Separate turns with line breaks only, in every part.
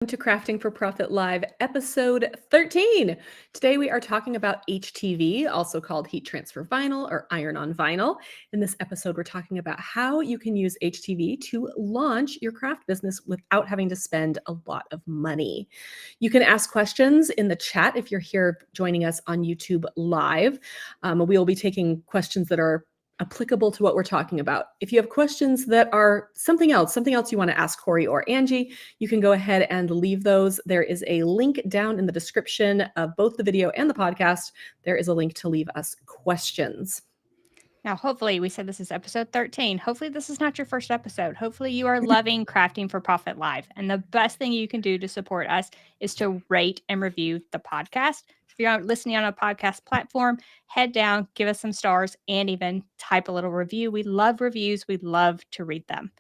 To Crafting for Profit Live, episode 13. Today we are talking about HTV, also called heat transfer vinyl or iron on vinyl. In this episode, we're talking about how you can use HTV to launch your craft business without having to spend a lot of money. You can ask questions in the chat if you're here joining us on YouTube Live. We will be taking questions that are applicable to what we're talking about. If you have questions that are something else you want to ask Corey or Angie, you can go ahead and leave those. There is a link down in the description of both the video and the podcast. There is a link to leave us questions.
Now, hopefully, we said this is episode 13. Hopefully, this is not your first episode. Hopefully, you are loving Crafting for Profit Live. And the best thing you can do to support us is to rate and review the podcast. If you're listening on a podcast platform, head down, give us some stars, and even type a little review. We love reviews. We love to read them.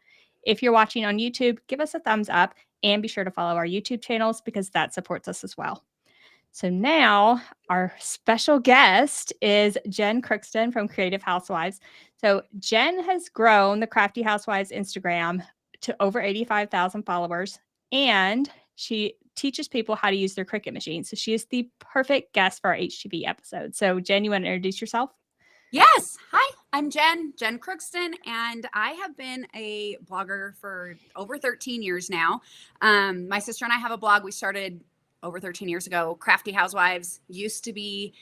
If you're watching on YouTube, give us a thumbs up and be sure to follow our YouTube channels because that supports us as well. So now our special guest is Jenn Crookston from Creative Housewives. So Jenn has grown the Crafty Housewives Instagram to over 85,000 followers, and she teaches people how to use their Cricut machine. So she is the perfect guest for our HTV episode. So Jenn, you want to introduce yourself?
Yes. Hi, I'm Jenn Crookston, and I have been a blogger for over 13 years now. My sister and I have a blog we started over 13 years ago. Crafty Housewives used to be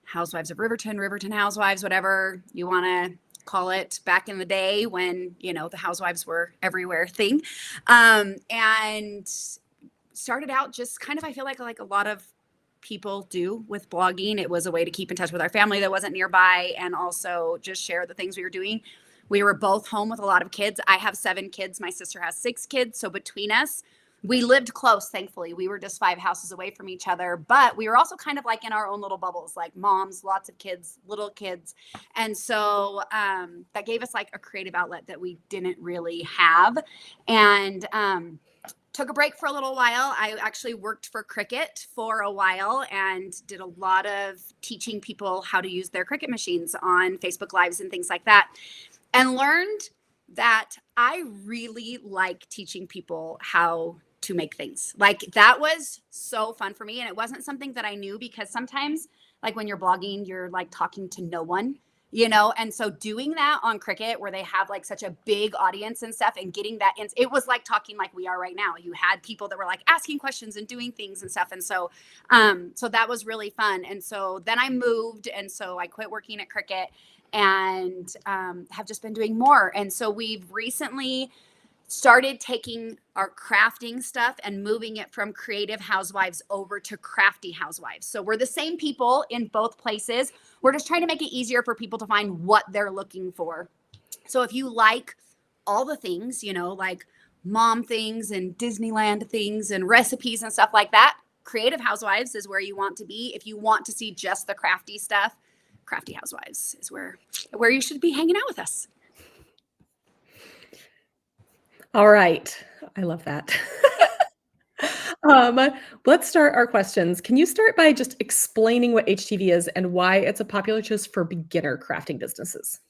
Housewives of Riverton Housewives, whatever you want to call it, back in the day when, the housewives were everywhere thing. And started out just kind of, I feel like a lot of people do with blogging. It was a way to keep in touch with our family that wasn't nearby and also just share the things we were doing. We were both home with a lot of kids. I have 7 kids. My sister has 6 kids. So between us, we lived close, thankfully. We were just 5 houses away from each other, but we were also kind of like in our own little bubbles, like moms, lots of kids, little kids. And so that gave us like a creative outlet that we didn't really have. And took a break for a little while. I actually worked for Cricut for a while and did a lot of teaching people how to use their Cricut machines on Facebook Lives and things like that, and learned that I really like teaching people how to make things. Like that was so fun for me. And it wasn't something that I knew because sometimes like when you're blogging, you're like talking to no one, and so doing that on Cricut where they have like such a big audience and stuff and getting that in, it was like talking like we are right now. You had people that were like asking questions and doing things and stuff. And so, so that was really fun. And so then I moved. And so I quit working at Cricut and have just been doing more. And so we've recently started taking our crafting stuff and moving it from Creative Housewives over to Crafty Housewives. So we're the same people in both places. We're just trying to make it easier for people to find what they're looking for. So if you like all the things, like mom things and Disneyland things and recipes and stuff like that, Creative Housewives is where you want to be. If you want to see just the crafty stuff, Crafty Housewives is where you should be hanging out with us.
All right. I love that. Let's start our questions. Can you start by just explaining what HTV is and why it's a popular choice for beginner crafting businesses?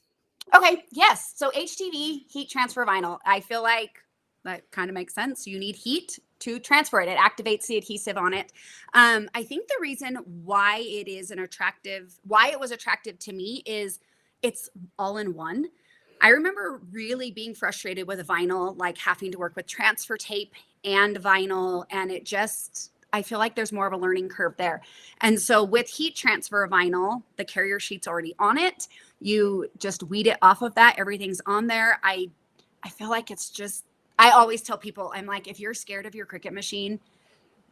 Okay. Yes. So HTV, heat transfer vinyl. I feel like that kind of makes sense. You need heat to transfer it. It activates the adhesive on it. I think the reason why it was attractive to me is it's all in one. I remember really being frustrated with vinyl, like having to work with transfer tape and vinyl. And I feel like there's more of a learning curve there. And so with heat transfer vinyl, the carrier sheet's already on it. You just weed it off of that. Everything's on there. I feel like I always tell people, I'm like, if you're scared of your Cricut machine,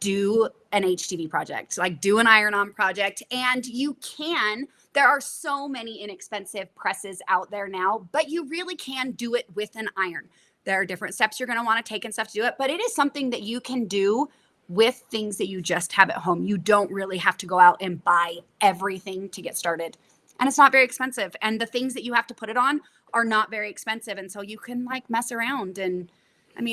do an HTV project, like do an iron-on project. And there are so many inexpensive presses out there now, but you really can do it with an iron. There are different steps you're going to want to take and stuff to do it, but it is something that you can do with things that you just have at home. You don't really have to go out and buy everything to get started. And it's not very expensive. And the things that you have to put it on are not very expensive. And so you can like mess around and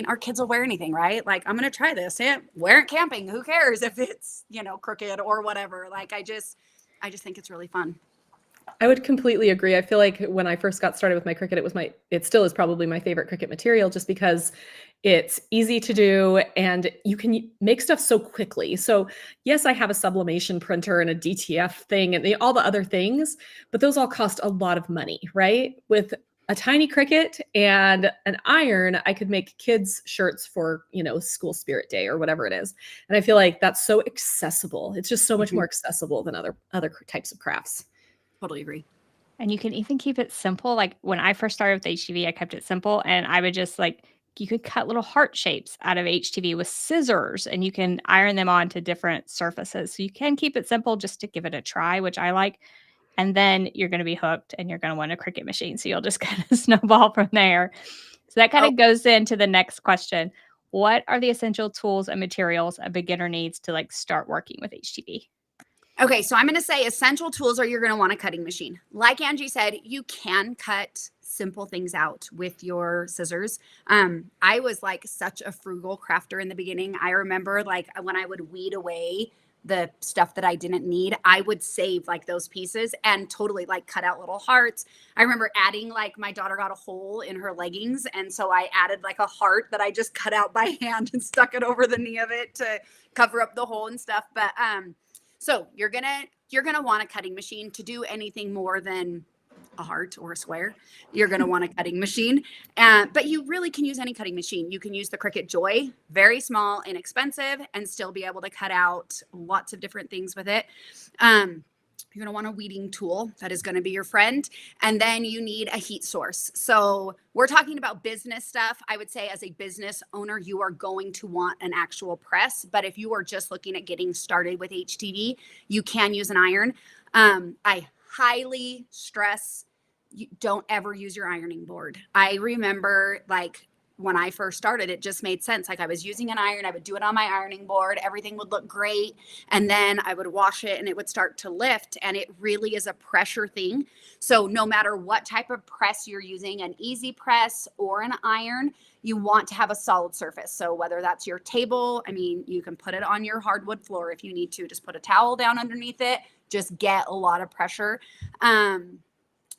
our kids will wear anything, right? Like, I'm going to try this and wear it camping. Who cares if it's, crooked or whatever. Like, I just think it's really fun.
I would completely agree. I feel like when I first got started with my Cricut, it still is probably my favorite Cricut material just because it's easy to do and you can make stuff so quickly. So yes, I have a sublimation printer and a DTF thing and all the other things, but those all cost a lot of money, right? With a tiny Cricut and an iron, I could make kids shirts for, school spirit day or whatever it is. And I feel like that's so accessible. It's just so much more accessible than other types of crafts.
Totally agree.
And you can even keep it simple. Like when I first started with HTV, I kept it simple and I would just you could cut little heart shapes out of HTV with scissors and you can iron them onto different surfaces. So you can keep it simple just to give it a try, which I like. And then you're going to be hooked and you're going to want a Cricut machine. So you'll just kind of snowball from there. So that kind of goes into the next question. What are the essential tools and materials a beginner needs to start working with HTV?
Okay, so I'm going to say essential tools are you're going to want a cutting machine. Like Angie said, you can cut simple things out with your scissors. I was such a frugal crafter in the beginning. I remember when I would weed away the stuff that I didn't need, I would save those pieces and totally cut out little hearts. I remember adding my daughter got a hole in her leggings. And so I added a heart that I just cut out by hand and stuck it over the knee of it to cover up the hole and stuff. But, so you're gonna want a cutting machine to do anything more than a heart or a square. You're gonna want a cutting machine, but you really can use any cutting machine. You can use the Cricut Joy, very small, inexpensive, and still be able to cut out lots of different things with it. You're going to want a weeding tool that is going to be your friend. And then you need a heat source. So we're talking about business stuff. I would say as a business owner, you are going to want an actual press. But if you are just looking at getting started with HTV, you can use an iron. I highly stress you don't ever use your ironing board. I remember when I first started, it just made sense. I was using an iron, I would do it on my ironing board. Everything would look great. And then I would wash it and it would start to lift. And it really is a pressure thing. So no matter what type of press you're using, an easy press or an iron, you want to have a solid surface. So whether that's your table, you can put it on your hardwood floor if you need to, just put a towel down underneath it, just get a lot of pressure.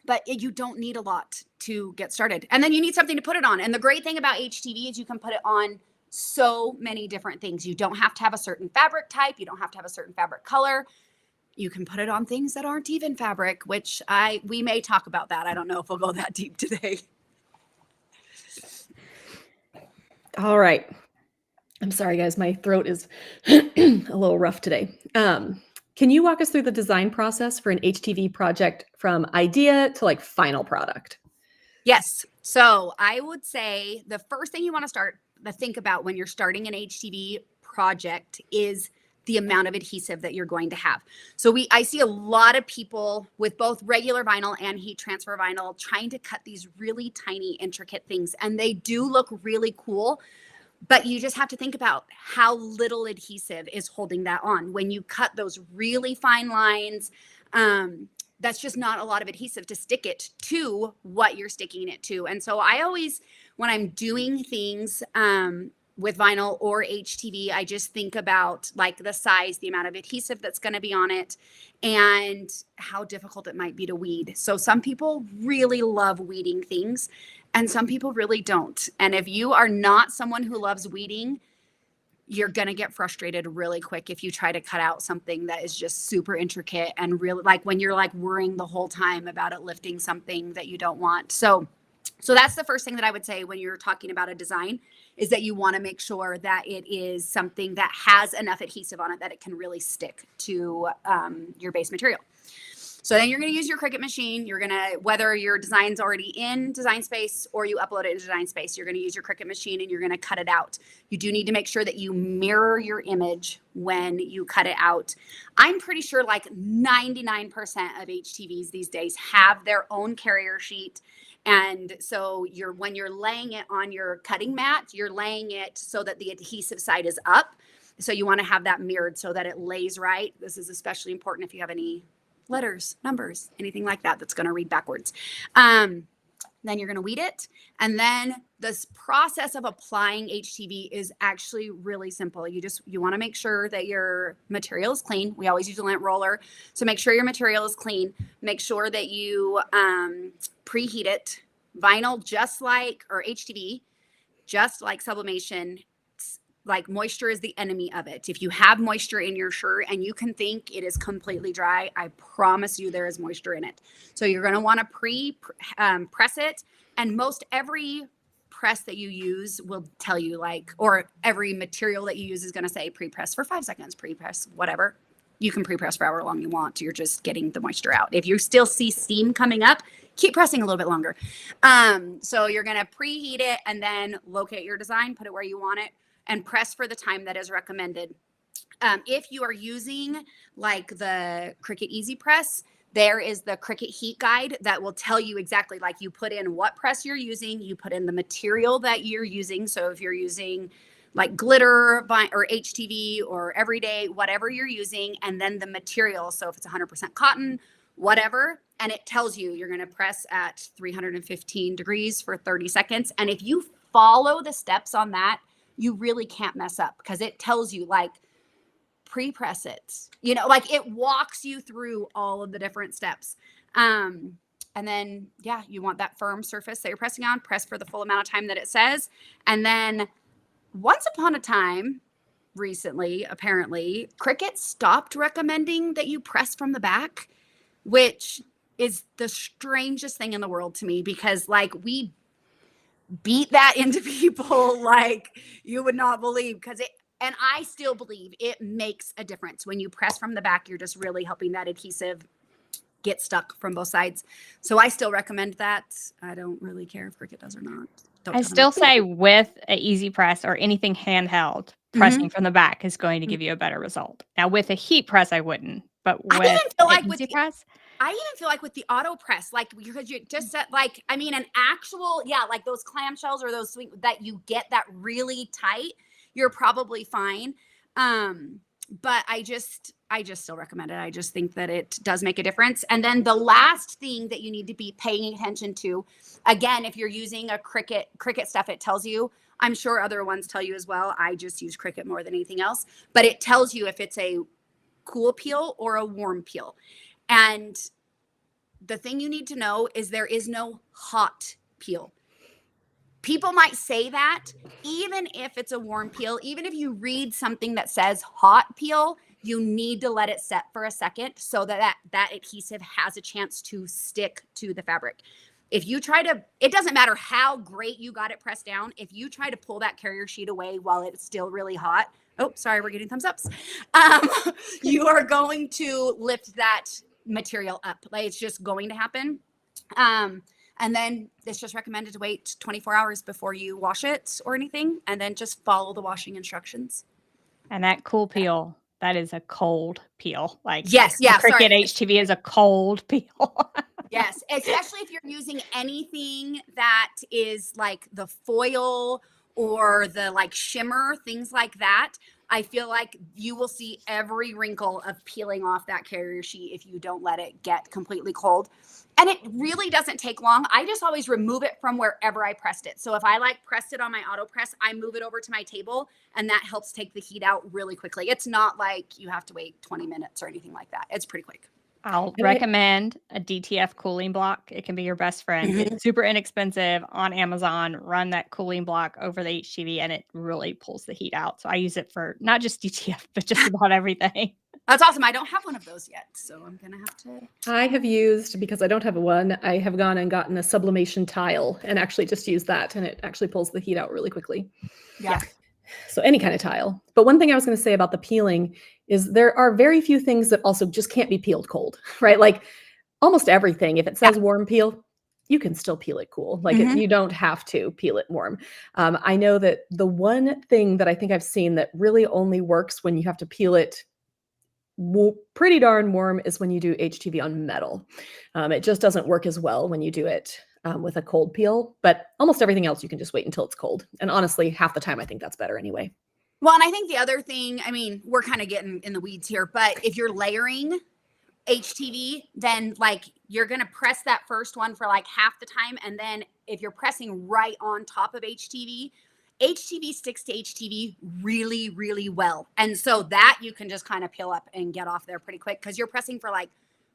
But you don't need a lot to get started. And then you need something to put it on. And the great thing about HTV is you can put it on so many different things. You don't have to have a certain fabric type. You don't have to have a certain fabric color. You can put it on things that aren't even fabric, which we may talk about that. I don't know if we'll go that deep today.
All right. I'm sorry, guys. My throat is a little rough today. Can you walk us through the design process for an HTV project from idea to final product?
Yes. So I would say the first thing you want to think about when you're starting an HTV project is the amount of adhesive that you're going to have. So I see a lot of people with both regular vinyl and heat transfer vinyl trying to cut these really tiny, intricate things, and they do look really cool. But you just have to think about how little adhesive is holding that on. When you cut those really fine lines, that's just not a lot of adhesive to stick it to what you're sticking it to. And so I always, when I'm doing things with vinyl or HTV, I just think about the size, the amount of adhesive that's going to be on it, and how difficult it might be to weed. So some people really love weeding things and some people really don't. And if you are not someone who loves weeding, you're going to get frustrated really quick if you try to cut out something that is just super intricate and really when you're worrying the whole time about it lifting something that you don't want. So that's the first thing that I would say when you're talking about a design, is that you want to make sure that it is something that has enough adhesive on it that it can really stick to your base material. So then you're going to use your Cricut machine. You're going to, whether your design's already in Design Space or you upload it into Design Space, you're going to use your Cricut machine and you're going to cut it out. You do need to make sure that you mirror your image when you cut it out. I'm pretty sure 99% of HTVs these days have their own carrier sheet. And so when you're laying it on your cutting mat, you're laying it so that the adhesive side is up. So you want to have that mirrored so that it lays right. This is especially important if you have any letters, numbers, anything like that that's going to read backwards. Then you're going to weed it. And then this process of applying HTV is actually really simple. You want to make sure that your material is clean. We always use a lint roller. So make sure your material is clean. Make sure that you preheat it. Vinyl, or HTV, just like sublimation, like moisture is the enemy of it. If you have moisture in your shirt and you can think it is completely dry, I promise you there is moisture in it. So you're going to want to press it. And most every press that you use will tell you or every material that you use is going to say pre-press for 5 seconds, pre-press, whatever. You can pre-press for however long you want. You're just getting the moisture out. If you still see steam coming up, keep pressing a little bit longer. So you're going to preheat it and then locate your design, put it where you want it, and press for the time that is recommended. If you are using like the Cricut Easy Press, there is the Cricut Heat Guide that will tell you exactly, like you put in what press you're using, you put in the material that you're using. So if you're using like glitter or HTV or everyday, whatever you're using, and then the material. So if it's 100% cotton, whatever, and it tells you you're going to press at 315 degrees for 30 seconds. And if you follow the steps on that, you really can't mess up because it tells you like pre-press it, like it walks you through all of the different steps. And then, you want that firm surface that you're pressing on, press for the full amount of time that it says. And then once upon a time, recently, apparently, Cricut stopped recommending that you press from the back, which is the strangest thing in the world to me because like we beat that into people like you would not believe and I still believe it makes a difference. When you press from the back, you're just really helping that adhesive get stuck from both sides. So I still recommend that. I don't really care if Cricut does or not.
I still say with an easy press or anything handheld, pressing from the back is going to give you a better result. Now with a heat press, I wouldn't, but with an easy press.
I even feel like with the auto press, like because you just said, like, I mean, an actual, like those clamshells or those swing that you get that really tight, you're probably fine. But I just still recommend it. I just think that it does make a difference. And then the last thing that you need to be paying attention to, again, if you're using a Cricut stuff, it tells you, I'm sure other ones tell you as well. I just use Cricut more than anything else, but it tells you if it's a cool peel or a warm peel. And the thing you need to know is there is no hot peel. People might say that even if it's a warm peel, even if you read something that says hot peel, you need to let it set for a second so that adhesive has a chance to stick to the fabric. If you try to, it doesn't matter how great you got it pressed down. If you try to pull that carrier sheet away while it's still really hot, oh, sorry, we're getting thumbs ups. You are going to lift that material up. Like it's just going to happen. And then it's just recommended to wait 24 hours before you wash it or anything. And then just follow the washing instructions.
And that cool peel, that is a cold peel. Like
yes,
Cricut HTV is a cold peel.
Yes, especially if you're using anything that is like the foil or the like shimmer, things like that. I feel like you will see every wrinkle of peeling off that carrier sheet if you don't let it get completely cold. And it really doesn't take long. I just always remove it from wherever I pressed it. So if I like pressed it on my auto press, I move it over to my table and that helps take the heat out really quickly. It's not like you have to wait 20 minutes or anything like that. It's pretty quick.
I'll recommend a DTF cooling block. It can be your best friend. It's super inexpensive on Amazon. Run that cooling block over the HTV and it really pulls the heat out. So I use it for not just DTF, but just about everything.
That's awesome. I don't have one of those yet, so I'm going to have to.
I have used, because I don't have one, I have gone and gotten a sublimation tile and actually just used that, and it actually pulls the heat out really quickly.
Yeah.
So any kind of tile. But one thing I was going to say about the peeling is there are very few things that also just can't be peeled cold, right? Like almost everything, if it says warm peel, you can still peel it cool. Like you don't have to peel it warm. I know that the one thing that I think I've seen that really only works when you have to peel it pretty darn warm is when you do HTV on metal. It just doesn't work as well when you do it with a cold peel, but almost everything else you can just wait until it's cold. And honestly, half the time I think that's better anyway.
Well, and I think the other thing, I mean, we're kind of getting in the weeds here, but if you're layering, HTV, then like you're going to press that first one for like half the time. And then if you're pressing right on top of HTV sticks to HTV really, really well. And so that you can just kind of peel up and get off there pretty quick because you're pressing for like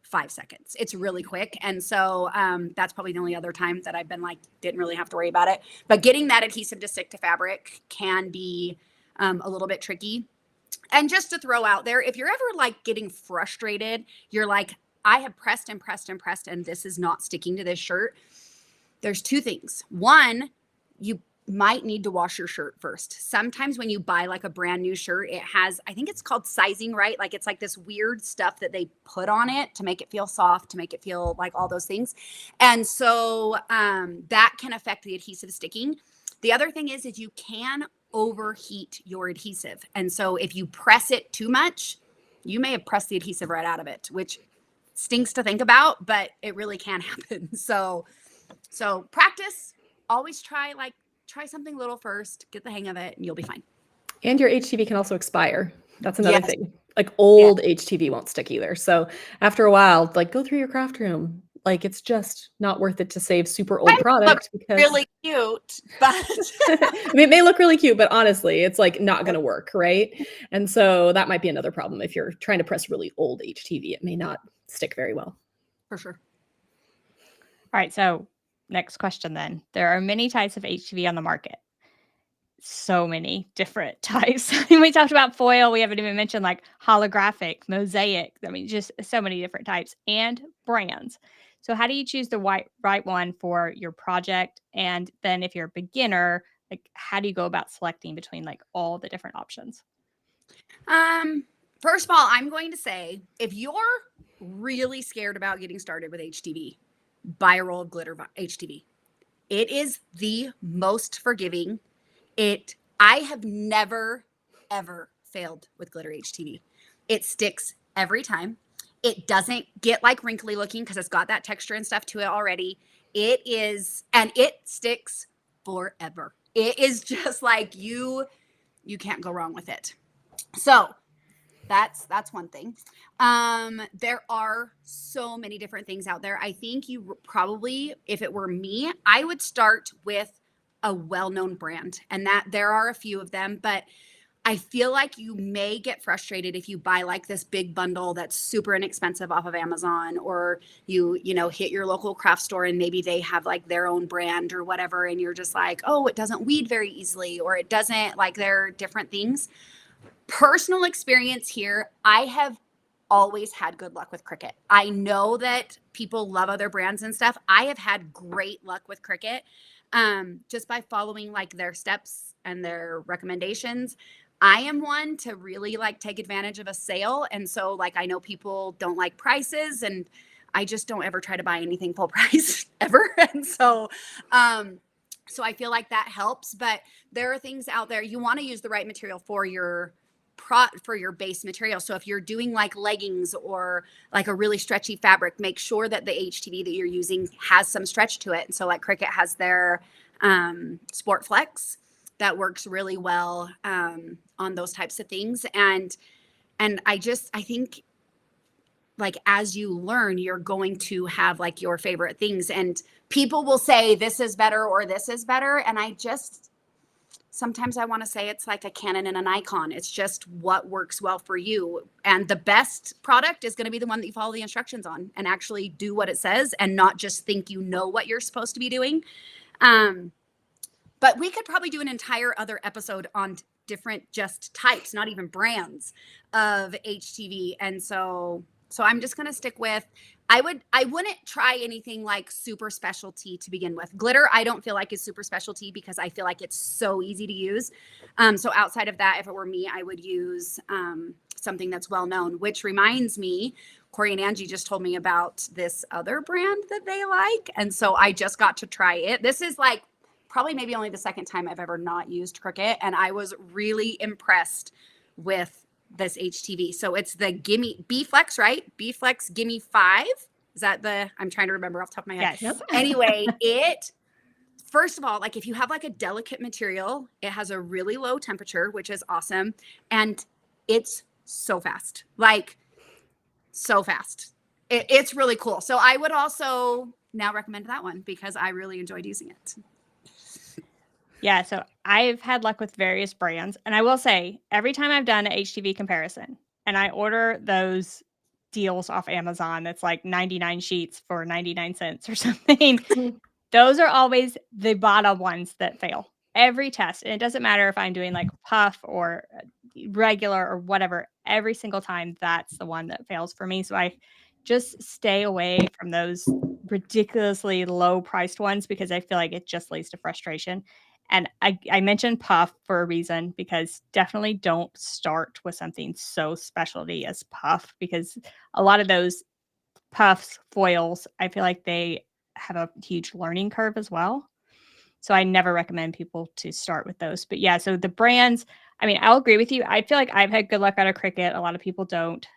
5 seconds. It's really quick. And so that's probably the only other time that I've been like, didn't really have to worry about it. But getting that adhesive to stick to fabric can be a little bit tricky. And just to throw out there, if you're ever like getting frustrated, you're like, I have pressed and pressed and pressed, and this is not sticking to this shirt. There's 2 things. One, you might need to wash your shirt first. Sometimes when you buy like a brand new shirt, it has, I think it's called sizing, right? Like it's like this weird stuff that they put on it to make it feel soft, to make it feel like all those things. And so that can affect the adhesive sticking. The other thing is you can overheat your adhesive. And so if you press it too much, you may have pressed the adhesive right out of it, which stinks to think about, but it really can happen. So practice, always try something little first, get the hang of it, and you'll be fine.
And your HTV can also expire. That's another thing. Like old HTV won't stick either. So after a while, like go through your craft room. Like it's just not worth it to save super old product because
really cute, but
I mean, it may look really cute, but honestly, it's like not going to work, right? And so that might be another problem. If you're trying to press really old HTV, it may not stick very well.
For sure.
All right. So next question then. There are many types of HTV on the market. So many different types. I mean, we talked about foil. We haven't even mentioned like holographic, mosaic. I mean, just so many different types and brands. So how do you choose the right one for your project? And then if you're a beginner, like how do you go about selecting between like all the different options?
First of all, I'm going to say if you're really scared about getting started with HTV, buy a roll of glitter HTV. It is the most forgiving. I have never, ever failed with glitter HTV. It sticks every time. It doesn't get like wrinkly looking because it's got that texture and stuff to it already. It sticks forever. It is just like you can't go wrong with it. So that's one thing. There are so many different things out there. I think you probably, if it were me, I would start with a well-known brand, and that there are a few of them, but I feel like you may get frustrated if you buy like this big bundle that's super inexpensive off of Amazon, or you hit your local craft store and maybe they have like their own brand or whatever. And you're just like, oh, it doesn't weed very easily, or it doesn't, like, there are different things. Personal experience here, I have always had good luck with Cricut. I know that people love other brands and stuff. I have had great luck with Cricut just by following like their steps and their recommendations. I am one to really like take advantage of a sale. And so like, I know people don't like prices, and I just don't ever try to buy anything full price ever. And so I feel like that helps, but there are things out there. You want to use the right material for your base material. So if you're doing like leggings or like a really stretchy fabric, make sure that the HTV that you're using has some stretch to it. And so like Cricut has their Sport Flex that works really well on those types of things. And I think like as you learn, you're going to have like your favorite things, and people will say this is better or this is better. And sometimes I want to say it's like a Canon and a Nikon. It's just what works well for you. And the best product is going to be the one that you follow the instructions on and actually do what it says, and not just think you know what you're supposed to be doing. But we could probably do an entire other episode on different just types, not even brands of HTV. And so I'm just going to stick with, I wouldn't try anything like super specialty to begin with. Glitter, I don't feel like is super specialty because I feel like it's so easy to use. So outside of that, if it were me, I would use something that's well known, which reminds me, Corey and Angie just told me about this other brand that they like. And so I just got to try it. This is like probably maybe only the second time I've ever not used Cricut. And I was really impressed with this HTV. So it's the B-Flex, right? B-Flex Gimme 5. Is that I'm trying to remember off the top of my head.
Yes.
Anyway, first of all, like if you have like a delicate material, it has a really low temperature, which is awesome. And it's so fast, like so fast. It's really cool. So I would also now recommend that one because I really enjoyed using it.
Yeah, so I've had luck with various brands, and I will say every time I've done an HTV comparison and I order those deals off Amazon, that's like 99 sheets for 99 cents or something. Those are always the bottom ones that fail every test. And it doesn't matter if I'm doing like puff or regular or whatever, every single time that's the one that fails for me. So I just stay away from those ridiculously low priced ones because I feel like it just leads to frustration. And I mentioned puff for a reason because definitely don't start with something so specialty as puff because a lot of those puffs, foils, I feel like they have a huge learning curve as well. So I never recommend people to start with those. But yeah, so the brands, I mean, I'll agree with you. I feel like I've had good luck out of Cricut. A lot of people don't.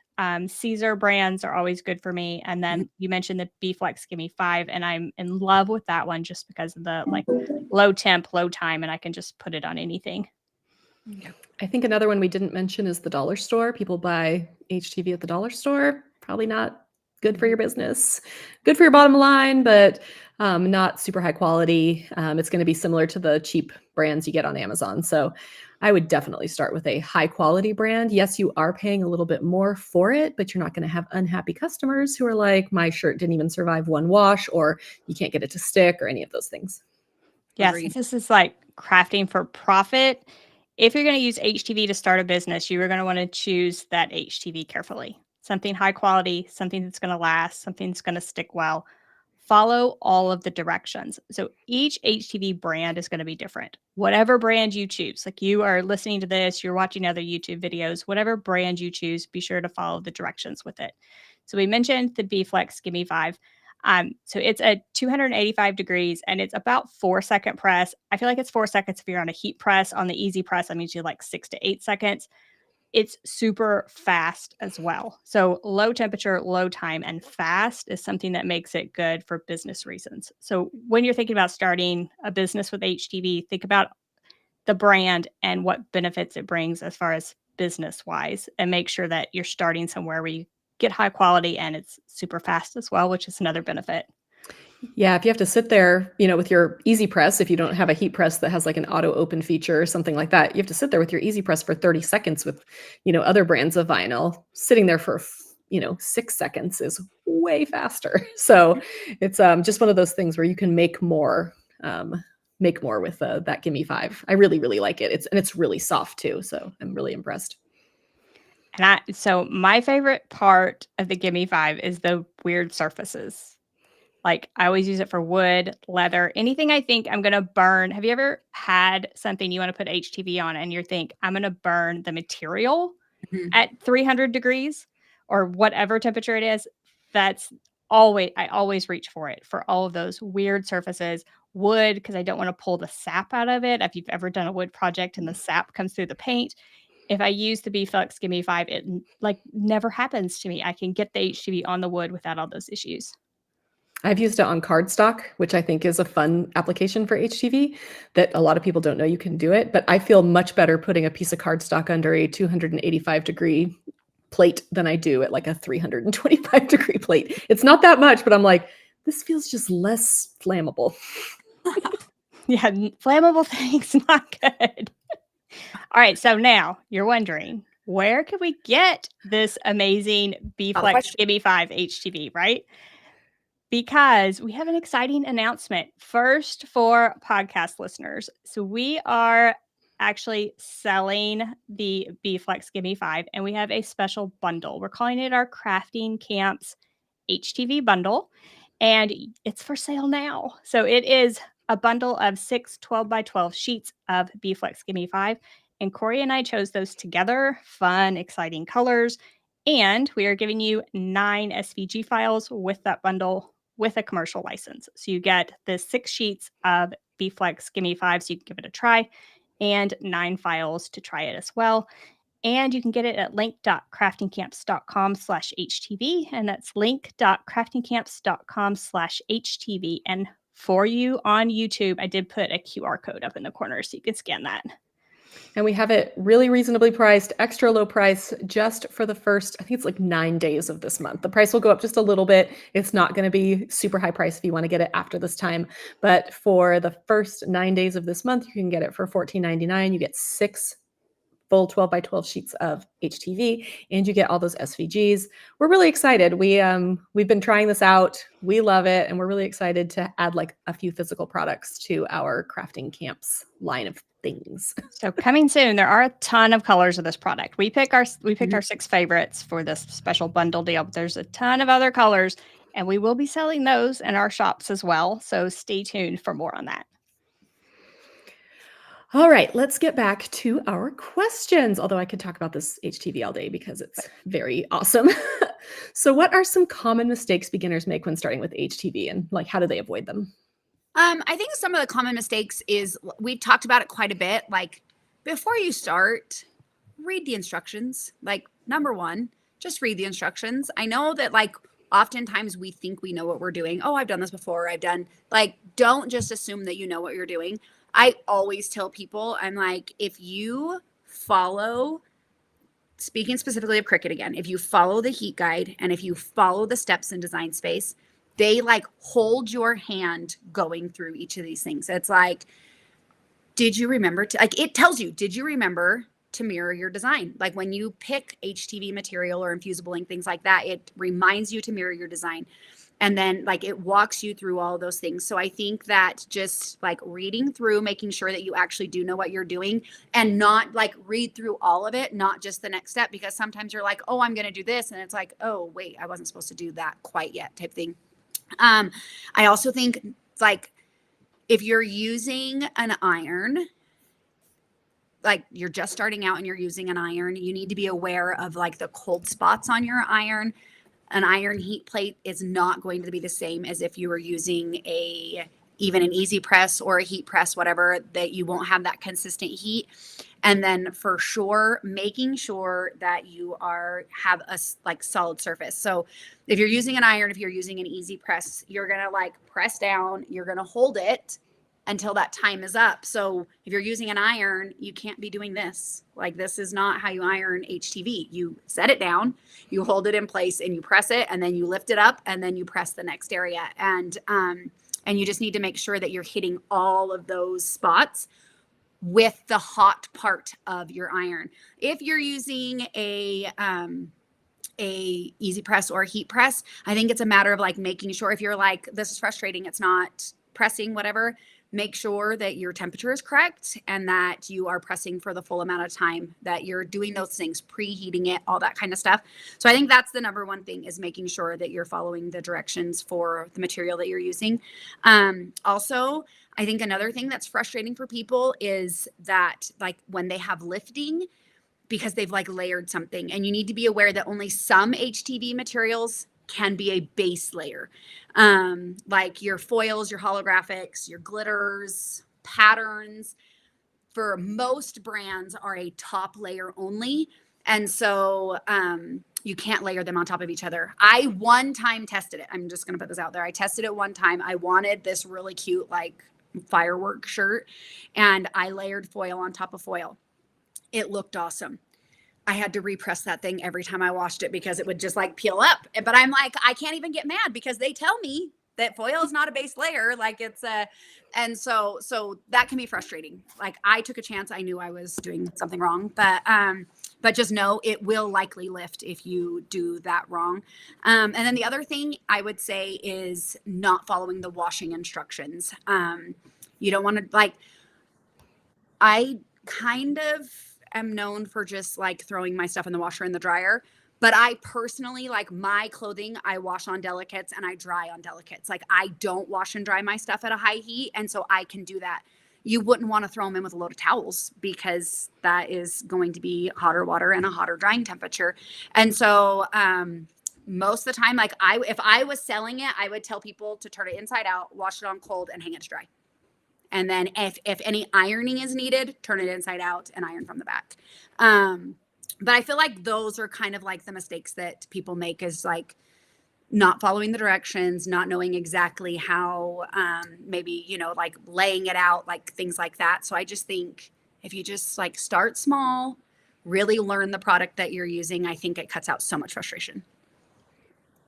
Caesar brands are always good for me. And then you mentioned the B-Flex Gimme 5, and I'm in love with that one just because of the like low temp, low time, and I can just put it on anything.
Yeah. I think another one we didn't mention is the dollar store. People buy HTV at the dollar store. Probably not good for your business. Good for your bottom line, but not super high quality. It's going to be similar to the cheap brands you get on Amazon. So I would definitely start with a high quality brand. Yes, you are paying a little bit more for it, but you're not going to have unhappy customers who are like, my shirt didn't even survive one wash, or you can't get it to stick, or any of those things.
Yes,
Agreed.
this is like crafting for profit. If you're going to use HTV to start a business, you are going to want to choose that HTV carefully. Something high quality, something that's going to last, something that's going to stick well. Follow all of the directions. So each HTV brand is going to be different. Whatever brand you choose, like you are listening to this, you're watching other YouTube videos, whatever brand you choose, be sure to follow the directions with it. So we mentioned the B-Flex Gimme 5. So it's a 285 degrees and it's about 4-second press. I feel like it's 4 seconds if you're on a heat press. On the easy press, I'm usually like 6 to 8 seconds. It's super fast as well. So low temperature, low time, and fast is something that makes it good for business reasons. So when you're thinking about starting a business with HTV, think about the brand and what benefits it brings as far as business wise, and make sure that you're starting somewhere where you get high quality and it's super fast as well, which is another benefit.
Yeah, if you have to sit there, with your easy press, if you don't have a heat press that has like an auto open feature or something like that, you have to sit there with your easy press for 30 seconds with, other brands of vinyl. Sitting there for, 6 seconds is way faster. So it's just one of those things where you can make more with that Gimme 5. I really, really like it. It's really soft too. So I'm really impressed.
And so my favorite part of the Gimme 5 is the weird surfaces. Like I always use it for wood, leather, anything I think I'm going to burn. Have you ever had something you want to put HTV on and you think I'm going to burn the material at 300 degrees or whatever temperature it is? I always reach for it for all of those weird surfaces. Wood, because I don't want to pull the sap out of it. If you've ever done a wood project and the sap comes through the paint, if I use the B-Flex Gimme 5, it like never happens to me. I can get the HTV on the wood without all those issues.
I've used it on cardstock, which I think is a fun application for HTV that a lot of people don't know you can do it. But I feel much better putting a piece of cardstock under a 285-degree plate than I do at like a 325-degree plate. It's not that much, but I'm like, this feels just less flammable.
Yeah, flammable things, not good. All right, so now you're wondering, where can we get this amazing B-Flex Gimme 5 HTV, right? Because we have an exciting announcement. First, for podcast listeners. So we are actually selling the B-Flex Gimme 5, and we have a special bundle. We're calling it our Crafting Camps HTV bundle, and it's for sale now. So it is a bundle of 6 12 by 12 sheets of B-Flex Gimme 5, and Corey and I chose those together. Fun, exciting colors. And we are giving you 9 SVG files with that bundle with a commercial license. So you get the 6 sheets of B-Flex Gimme 5 so you can give it a try, and 9 files to try it as well. And you can get it at link.craftingcamps.com/HTV. And that's link.craftingcamps.com/HTV. And for you on YouTube, I did put a QR code up in the corner so you can scan that.
And we have it really reasonably priced, extra low price, just for the first, I think it's like 9 days of this month. The price will go up just a little bit. It's not going to be super high price if you want to get it after this time. But for the first 9 days of this month, you can get it for $14.99. You get 6 full 12 by 12 sheets of HTV, and you get all those SVGs. We're really excited. We've been trying this out. We love it, and we're really excited to add like a few physical products to our crafting camps line of things.
So coming soon, there are a ton of colors of this product. We picked our 6 favorites for this special bundle deal, but there's a ton of other colors, and we will be selling those in our shops as well. So stay tuned for more on that.
All right, let's get back to our questions. Although I could talk about this HTV all day because it's very awesome. So what are some common mistakes beginners make when starting with HTV, and like how do they avoid them?
I think some of the common mistakes is we've talked about it quite a bit. Like before you start, read the instructions. Like number one, just read the instructions. I know that like oftentimes we think we know what we're doing. Oh, I've done this before. Don't just assume that you know what you're doing. I always tell people, I'm like, if you follow, speaking specifically of Cricut again, if you follow the heat guide and if you follow the steps in Design Space, they like hold your hand going through each of these things. It's like, did you remember to, like, it tells you, did you remember to mirror your design? Like when you pick HTV material or infusible ink, things like that, it reminds you to mirror your design. And then like it walks you through all those things. So I think that just like reading through, making sure that you actually do know what you're doing and not like read through all of it, not just the next step, because sometimes you're like, oh, I'm going to do this. And it's like, oh, wait, I wasn't supposed to do that quite yet type thing. I also think like if you're using an iron, like you're just starting out and you're using an iron, you need to be aware of like the cold spots on your iron. An iron heat plate is not going to be the same as if you were using even an easy press or a heat press, whatever, that you won't have that consistent heat. And then for sure, making sure that you have a like solid surface. So if you're using an iron, if you're using an easy press, you're going to like press down, you're going to hold it until that time is up. So if you're using an iron, you can't be doing this. Like this is not how you iron HTV. You set it down, you hold it in place and you press it and then you lift it up and then you press the next area. And you just need to make sure that you're hitting all of those spots with the hot part of your iron. If you're using a easy press or a heat press, I think it's a matter of like making sure if you're like, this is frustrating, it's not pressing, whatever, make sure that your temperature is correct and that you are pressing for the full amount of time, that you're doing those things, preheating it, all that kind of stuff. So I think that's the number one thing, is making sure that you're following the directions for the material that you're using. Also, I think another thing that's frustrating for people is that like when they have lifting, because they've like layered something, and you need to be aware that only some HTV materials can be a base layer. Like your foils, your holographics, your glitters, patterns, for most brands are a top layer only. And so you can't layer them on top of each other. I one time tested it. I'm just going to put this out there. I tested it one time. I wanted this really cute, like firework shirt, and I layered foil on top of foil. It looked awesome. I had to repress that thing every time I washed it because it would just like peel up. But I'm like, I can't even get mad because they tell me that foil is not a base layer. Like it's and so that can be frustrating. Like I took a chance. I knew I was doing something wrong, but just know it will likely lift if you do that wrong. And then the other thing I would say is not following the washing instructions. You don't want to like, I kind of am known for just like throwing my stuff in the washer and the dryer. But I personally, like my clothing, I wash on delicates and I dry on delicates. Like I don't wash and dry my stuff at a high heat. And so I can do that. You wouldn't want to throw them in with a load of towels because that is going to be hotter water and a hotter drying temperature. And so most of the time, like if I was selling it, I would tell people to turn it inside out, wash it on cold, and hang it to dry. And then if any ironing is needed, turn it inside out and iron from the back. But I feel like those are kind of like the mistakes that people make, is like not following the directions, not knowing exactly how, maybe, like laying it out, like things like that. So I just think if you just like start small, really learn the product that you're using, I think it cuts out so much frustration.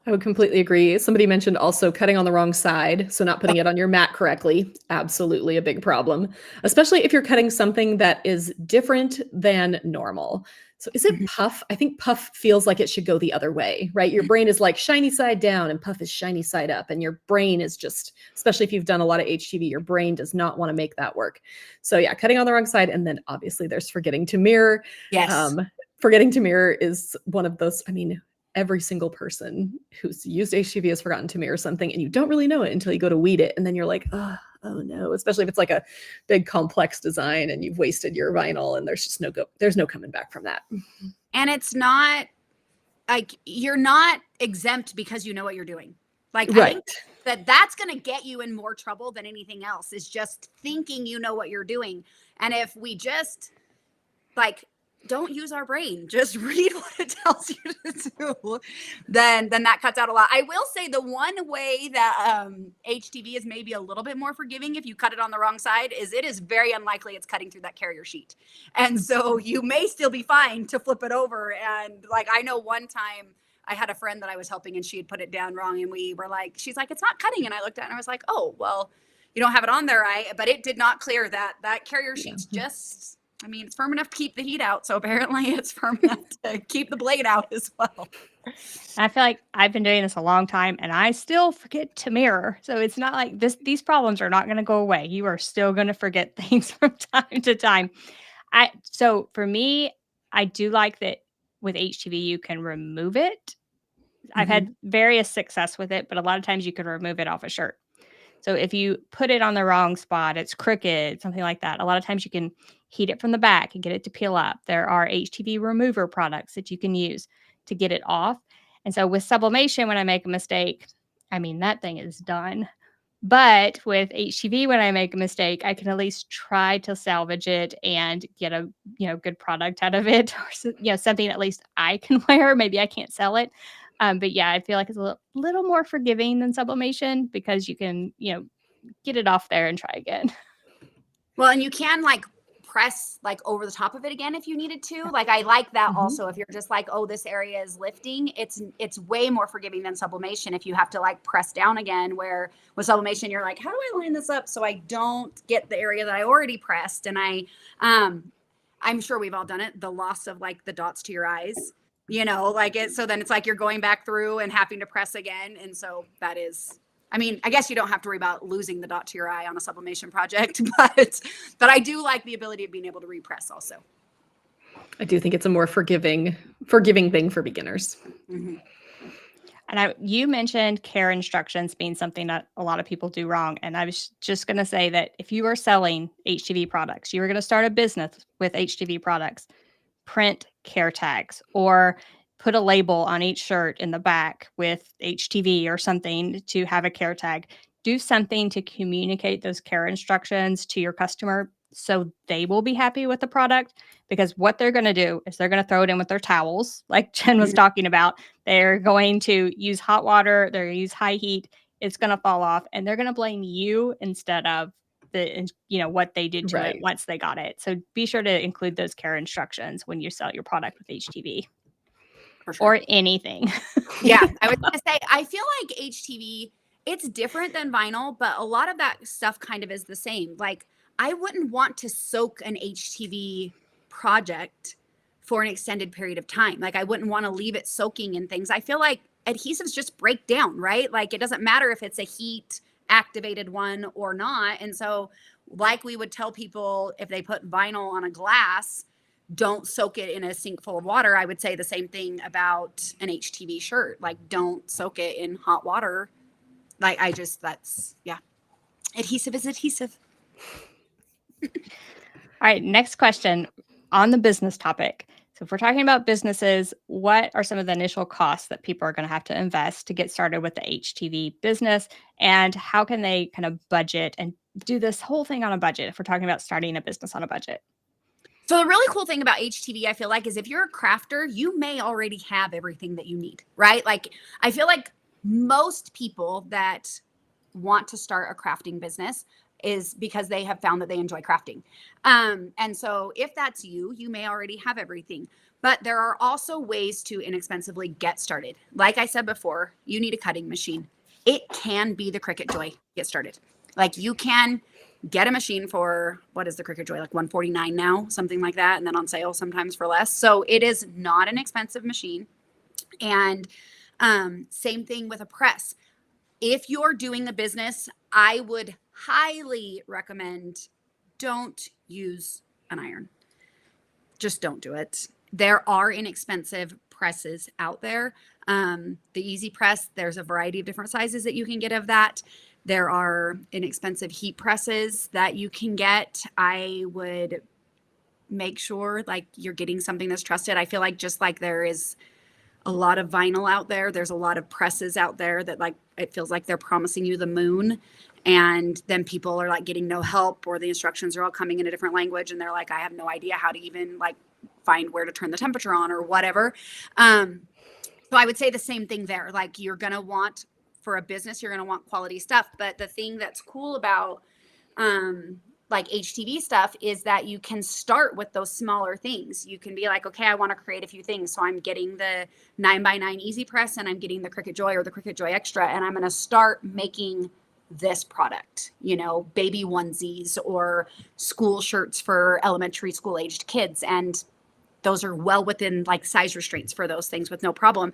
I would completely agree. Somebody mentioned also cutting on the wrong side, so not putting it on your mat correctly. Absolutely a big problem, especially if you're cutting something that is different than normal. So is it puff? I think puff feels like it should go the other way, right? Your brain is like shiny side down and puff is shiny side up. And your brain is just, especially if you've done a lot of HTV, your brain does not want to make that work. So yeah, cutting on the wrong side. And then obviously there's forgetting to mirror.
Yes.
Forgetting to mirror is one of those, I mean, every single person who's used HTV has forgotten to mirror something, and you don't really know it until you go to weed it. And then you're like, oh no, especially if it's like a big complex design and you've wasted your vinyl and there's just there's no coming back from that.
And it's not like you're not exempt because you know what you're doing. Like,
right.
I think that's going to get you in more trouble than anything else, is just thinking you know what you're doing. And if we just like don't use our brain, just read what it tells you to do, then that cuts out a lot. I will say the one way that HTV is maybe a little bit more forgiving if you cut it on the wrong side is it is very unlikely it's cutting through that carrier sheet. And so you may still be fine to flip it over. And like, I know one time I had a friend that I was helping and she had put it down wrong, and we were like, she's like, it's not cutting. And I looked at it and I was like, oh, well, you don't have it on there, right? But it did not clear that carrier sheet's just, I mean, it's firm enough to keep the heat out. So apparently it's firm enough to keep the blade out as well.
I feel like I've been doing this a long time and I still forget to mirror. So it's not like these problems are not going to go away. You are still going to forget things from time to time. So for me, I do like that with HTV, you can remove it. I've had various success with it, but a lot of times you can remove it off a shirt. So if you put it on the wrong spot, it's crooked, something like that. A lot of times you can heat it from the back and get it to peel up. There are HTV remover products that you can use to get it off. And so with sublimation, when I make a mistake, I mean, that thing is done. But with HTV, when I make a mistake, I can at least try to salvage it and get a good product out of it, or something at least I can wear. Maybe I can't sell it. But yeah, I feel like it's a little more forgiving than sublimation because you can, get it off there and try again.
Well, and you can like press like over the top of it again if you needed to. Like, I like that also. If you're just like, oh, this area is lifting, it's way more forgiving than sublimation if you have to like press down again, where with sublimation you're like, how do I line this up so I don't get the area that I already pressed? And I'm sure we've all done it, the loss of like the dots to your eyes, like it. So then it's like you're going back through and having to press again. And so that is, I mean, I guess you don't have to worry about losing the dot to your eye on a sublimation project, but I do like the ability of being able to repress also.
I do think it's a more forgiving thing for beginners.
And you mentioned care instructions being something that a lot of people do wrong. And I was just going to say that if you are selling HTV products, you are going to start a business with HTV products, print care tags or put a label on each shirt in the back with HTV or something to have a care tag. Do something to communicate those care instructions to your customer so they will be happy with the product, because what they're going to do is they're going to throw it in with their towels, like Jenn was talking about. They're going to use hot water. They're going to use high heat. It's going to fall off, and they're going to blame you instead of what they did to it once they got it. So be sure to include those care instructions when you sell your product with HTV. For sure. Or anything.
Yeah, I was going to say, I feel like HTV, it's different than vinyl, but a lot of that stuff kind of is the same. Like, I wouldn't want to soak an HTV project for an extended period of time. Like, I wouldn't want to leave it soaking in things. I feel like adhesives just break down, right? Like, it doesn't matter if it's a heat activated one or not. And so, like we would tell people if they put vinyl on a glass, don't soak it in a sink full of water. I would say the same thing about an HTV shirt. Like, don't soak it in hot water. Like, adhesive is adhesive.
All right, next question on the business topic. So if we're talking about businesses, what are some of the initial costs that people are going to have to invest to get started with the HTV business? And how can they kind of budget and do this whole thing on a budget if we're talking about starting a business on a budget?
So the really cool thing about HTV, I feel like, is if you're a crafter, you may already have everything that you need, right? Like, I feel like most people that want to start a crafting business, is because they have found that they enjoy crafting. And so if that's you, you may already have everything. But there are also ways to inexpensively get started. Like I said before, you need a cutting machine. It can be the Cricut Joy to get started. Like you can get a machine for, what is the Cricut Joy, like $149 now, something like that, and then on sale sometimes for less. So it is not an expensive machine. And same thing with a press. If you're doing the business, I would highly recommend don't use an iron. Just don't do it. There are inexpensive presses out there. The Easy Press, there's a variety of different sizes that you can get of that. There are inexpensive heat presses that you can get. I would make sure like you're getting something that's trusted. I feel like just like there is a lot of vinyl out there, there's a lot of presses out there that like it feels like they're promising you the moon, and then people are like getting no help, or the instructions are all coming in a different language and they're like, I have no idea how to even like find where to turn the temperature on or whatever. So I would say the same thing there. Like you're going to want, for a business, you're going to want quality stuff. But the thing that's cool about like HTV stuff is that you can start with those smaller things. You can be like, okay, I want to create a few things. So I'm getting the 9x9 Easy Press and I'm getting the Cricut Joy or the Cricut Joy Extra. And I'm going to start making this product, you know, baby onesies or school shirts for elementary school aged kids. And those are well within like size restraints for those things with no problem.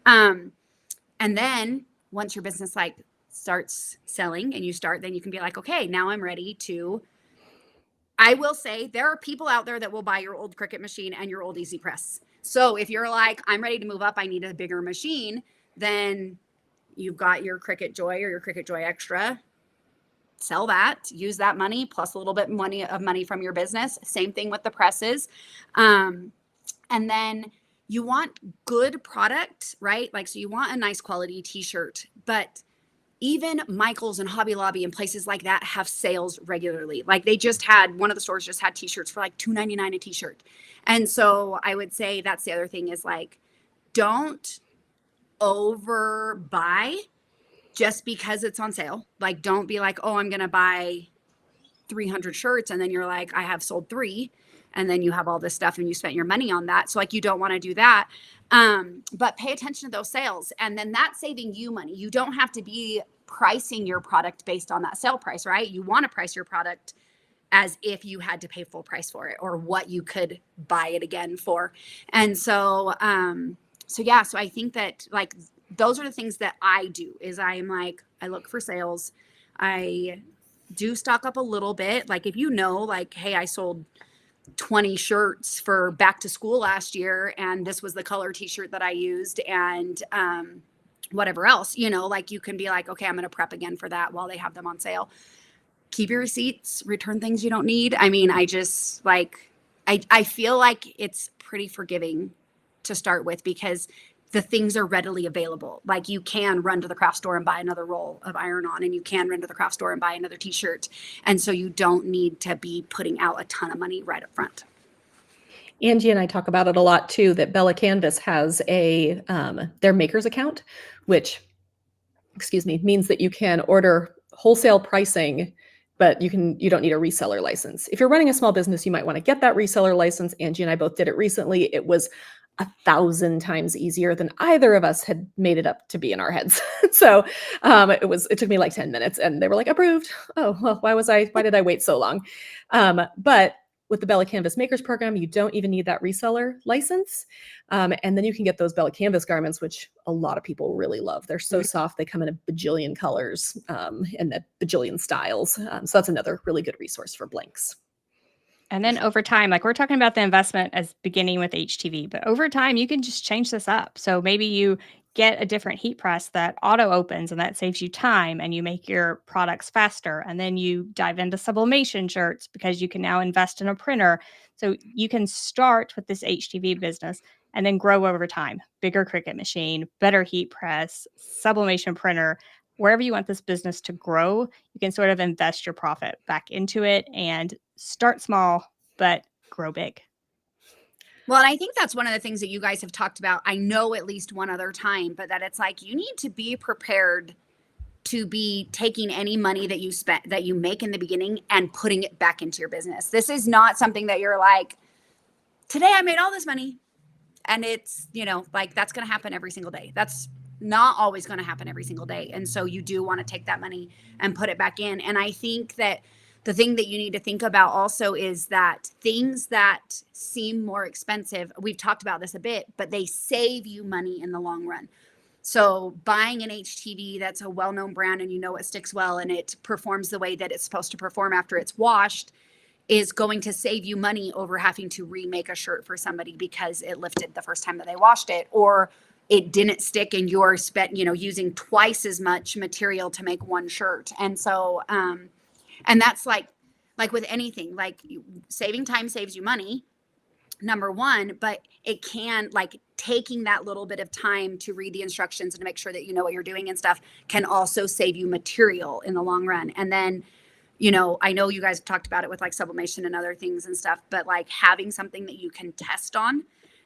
And then once your business like starts selling and you start, then you can be like, okay, now I'm ready to, I will say there are people out there that will buy your old Cricut machine and your old Easy Press. So if you're like, I'm ready to move up, I need a bigger machine, then you've got your Cricut Joy or your Cricut Joy Extra. Sell that, use that money plus a little bit of money from your business. Same thing with the presses. And then you want good product, right? Like, so you want a nice quality t-shirt, but even Michael's and Hobby Lobby and places like that have sales regularly. Like they just had, one of the stores just had t-shirts for like $2.99 a t-shirt. And so I would say that's the other thing is like, don't overbuy just because it's on sale. Like, don't be like, oh, I'm going to buy 300 shirts. And then you're like, I have sold 3. And then you have all this stuff and you spent your money on that. So like, you don't want to do that. But pay attention to those sales. And then that's saving you money. You don't have to be pricing your product based on that sale price, right? You want to price your product as if you had to pay full price for it or what you could buy it again for. And so, yeah, so I think that like, those are the things that I do is I'm like, I look for sales. I do stock up a little bit. Like if you know, like, hey, I sold 20 shirts for back to school last year, and this was the color t-shirt that I used, and whatever else, you know, like you can be like, okay, I'm going to prep again for that while they have them on sale. Keep your receipts, return things you don't need. I mean, I just like, I feel like it's pretty forgiving to start with because the things are readily available. Like you can run to the craft store and buy another roll of iron-on, and you can run to the craft store and buy another t-shirt. And so you don't need to be putting out a ton of money right up front.
Angie and I talk about it a lot too, that Bella Canvas has a their makers account, which, means that you can order wholesale pricing, but you don't need a reseller license. If you're running a small business, you might want to get that reseller license. Angie and I both did it recently. It was 1,000 times easier than either of us had made it up to be in our heads. So it took me like 10 minutes and they were like, approved. Oh, well, why did I wait so long? But with the Bella Canvas Makers Program, you don't even need that reseller license. And then you can get those Bella Canvas garments, which a lot of people really love. They're so soft. They come in a bajillion colors and a bajillion styles. So that's another really good resource for blanks.
And then over time, like we're talking about the investment as beginning with HTV, but over time, you can just change this up. So maybe you get a different heat press that auto opens and that saves you time and you make your products faster. And then you dive into sublimation shirts because you can now invest in a printer. So you can start with this HTV business and then grow over time. Bigger Cricut machine, better heat press, sublimation printer. Wherever you want this business to grow, you can sort of invest your profit back into it and start small, but grow big.
Well, and I think that's one of the things that you guys have talked about. I know at least one other time, but that it's like you need to be prepared to be taking any money that you make in the beginning and putting it back into your business. This is not something that you're like, today I made all this money, and it's, like, that's going to happen every single day. That's not always going to happen every single day. And so you do want to take that money and put it back in. And I think that the thing that you need to think about also is that things that seem more expensive, we've talked about this a bit, but they save you money in the long run. So buying an HTV that's a well-known brand and it sticks well and it performs the way that it's supposed to perform after it's washed is going to save you money over having to remake a shirt for somebody because it lifted the first time that they washed it, or it didn't stick and you're using twice as much material to make one shirt. And so, and that's like with anything, like saving time saves you money, number one, but it can, like, taking that little bit of time to read the instructions and to make sure that you know what you're doing and stuff can also save you material in the long run. And then, I know you guys have talked about it with like sublimation and other things and stuff, but like having something that you can test on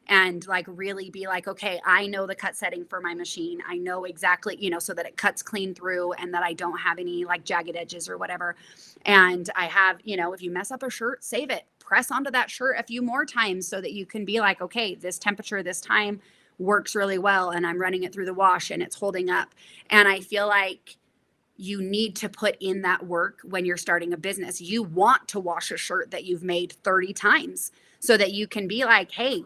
and like really be like, okay, I know the cut setting for my machine. I know exactly, so that it cuts clean through and that I don't have any like jagged edges or whatever. And I have, if you mess up a shirt, save it, press onto that shirt a few more times so that you can be like, okay, this temperature, this time works really well. And I'm running it through the wash and it's holding up. And I feel like you need to put in that work when you're starting a business. You want to wash a shirt that you've made 30 times so that you can be like, hey,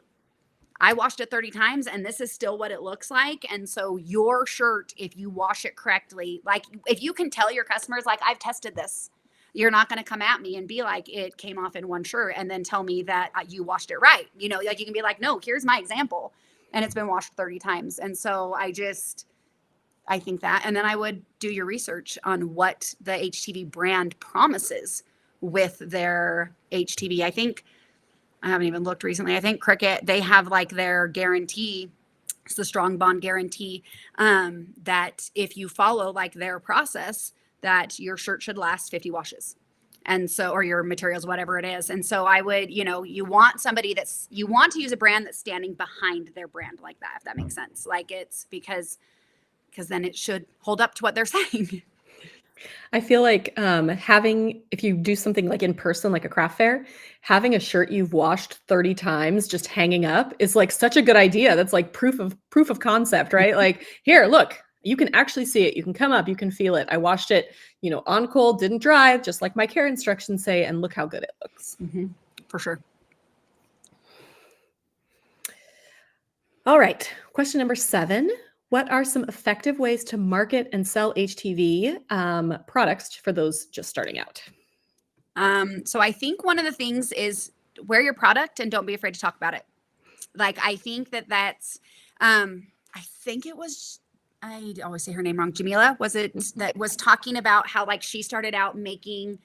I washed it 30 times and this is still what it looks like. And so your shirt, if you wash it correctly, like if you can tell your customers, like, I've tested this, you're not going to come at me and be like, it came off in one shirt and then tell me that you washed it right. Like you can be like, no, here's my example. And it's been washed 30 times. And so I think that, and then I would do your research on what the HTV brand promises with their HTV. I haven't even looked recently. I think Cricut, they have like their guarantee. It's the strong bond guarantee, that if you follow like their process, that your shirt should last 50 washes. And so, or your materials, whatever it is. And so I would, you want to use a brand that's standing behind their brand like that, if that makes sense. Like it's because then it should hold up to what they're saying.
I feel like if you do something like in person, like a craft fair, having a shirt you've washed 30 times just hanging up is like such a good idea. That's like proof of concept, right? Like, here, look, you can actually see it. You can come up, you can feel it. I washed it, on cold, didn't dry, just like my care instructions say, and look how good it looks.
Mm-hmm. For sure.
All right. Question number 7. What are some effective ways to market and sell HTV products for those just starting out?
So I think one of the things is wear your product and don't be afraid to talk about it. Like, I think that's, I think it was, I always say her name wrong, Jamila, was it, that was talking about how like she started out making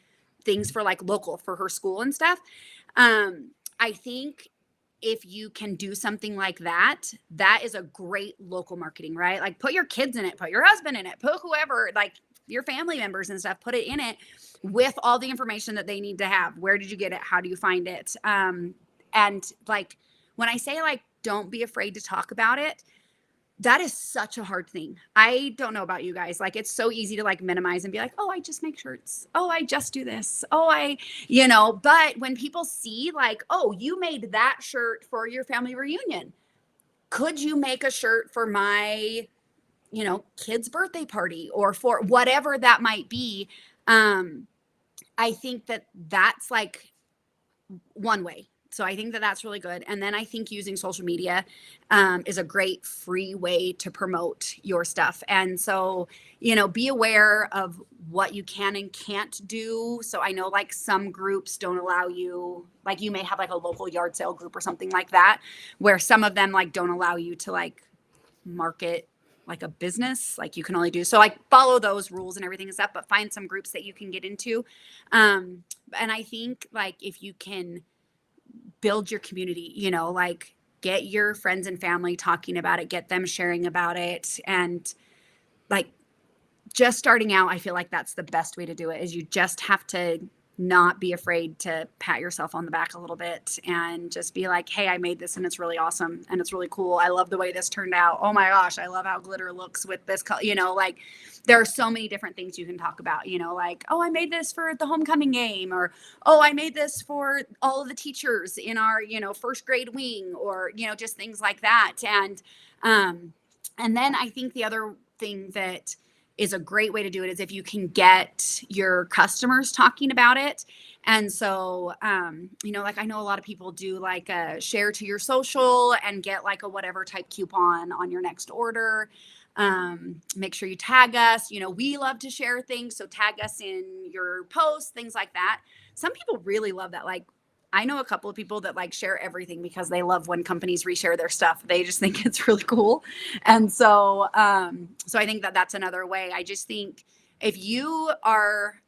things for like local for her school and stuff. I think if you can do something like that, that is a great local marketing, right? Like put your kids in it, put your husband in it, put whoever, like your family members and stuff, put it in it with all the information that they need to have. Where did you get it? How do you find it? And like, when I say like, don't be afraid to talk about it, that is such a hard thing. I don't know about you guys. Like, it's so easy to like minimize and be like, oh, I just make shirts. Oh, I just do this. Oh, but when people see like, oh, you made that shirt for your family reunion. Could you make a shirt for my, kid's birthday party or for whatever that might be? I think that that's like one way. So I think that that's really good. And then I think using social media is a great free way to promote your stuff. And so, be aware of what you can and can't do. So I know like some groups don't allow you, like you may have like a local yard sale group or something like that, where some of them like don't allow you to like market like a business, like you can only do. So like follow those rules and everything and stuff, but find some groups that you can get into. And I think like if you can build your community, like get your friends and family talking about it, get them sharing about it. And like just starting out, I feel like that's the best way to do it is you just have to not be afraid to pat yourself on the back a little bit and just be like, hey, I made this and it's really awesome and it's really cool. I love the way this turned out. Oh my gosh, I love how glitter looks with this color. Like there are so many different things you can talk about, like, oh, I made this for the homecoming game, or, oh, I made this for all of the teachers in our, first grade wing, or, just things like that. And then I think the other thing that is a great way to do it is if you can get your customers talking about it. And so, like I know a lot of people do like a share to your social and get like a whatever type coupon on your next order. Make sure you tag us. We love to share things. So tag us in your posts, things like that. Some people really love that. Like I know a couple of people that like share everything because they love when companies reshare their stuff. They just think it's really cool. And so, so I think that that's another way. I just think if you are,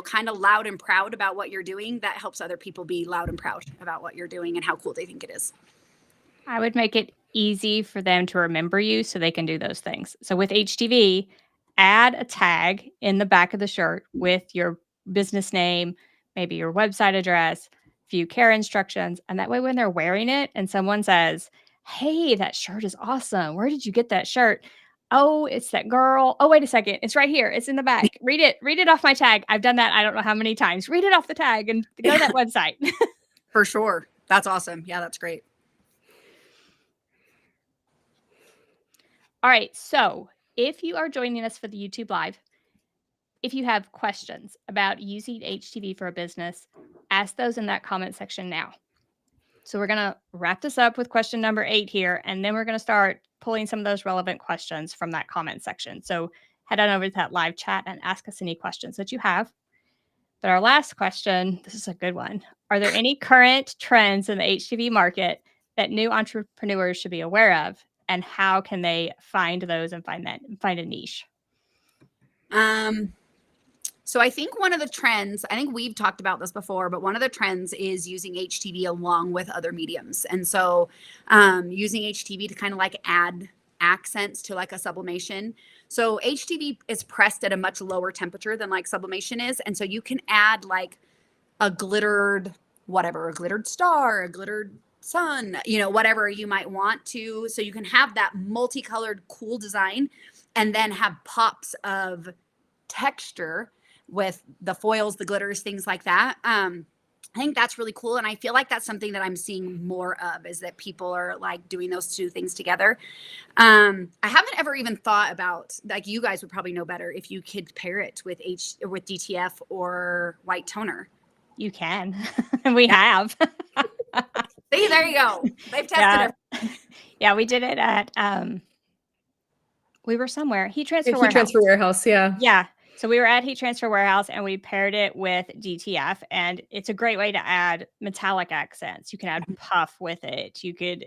kind of loud and proud about what you're doing, that helps other people be loud and proud about what you're doing and how cool they think it is.
I would make it easy for them to remember you so they can do those things. So with HTV, add a tag in the back of the shirt with your business name, maybe your website address, few care instructions. And that way, when they're wearing it and someone says, hey, that shirt is awesome. Where did you get that shirt? Oh, it's that girl. Oh, wait a second. It's right here. It's in the back. Read it. Read it off my tag. I've done that. I don't know how many times. Read it off the tag and go to that website.
For sure. That's awesome. Yeah, that's great.
All right. So if you are joining us for the YouTube Live, if you have questions about using HTV for a business, ask those in that comment section now. So we're going to wrap this up with question number 8 here, and then we're going to start pulling some of those relevant questions from that comment section. So head on over to that live chat and ask us any questions that you have. But our last question, this is a good one. Are there any current trends in the HTV market that new entrepreneurs should be aware of? And how can they find those and find a niche?
So I think one of the trends, I think we've talked about this before, but one of the trends is using HTV along with other mediums. And so using HTV to kind of like add accents to like a sublimation. So HTV is pressed at a much lower temperature than like sublimation is. And so you can add like a glittered whatever, a glittered star, a glittered sun, whatever you might want to. So you can have that multicolored cool design and then have pops of texture with the foils, the glitters, things like that. I think that's really cool. And I feel like that's something that I'm seeing more of, is that people are like doing those two things together. I haven't ever even thought about, like, you guys would probably know better if you could pair it with DTF or white toner.
You can. We have.
See, there you go. They've tested it.
Yeah, we did it at we were somewhere. Heat Transfer
Warehouse. Yeah.
Yeah. So we were at Heat Transfer Warehouse and we paired it with DTF, and it's a great way to add metallic accents. You can add puff with it. You could,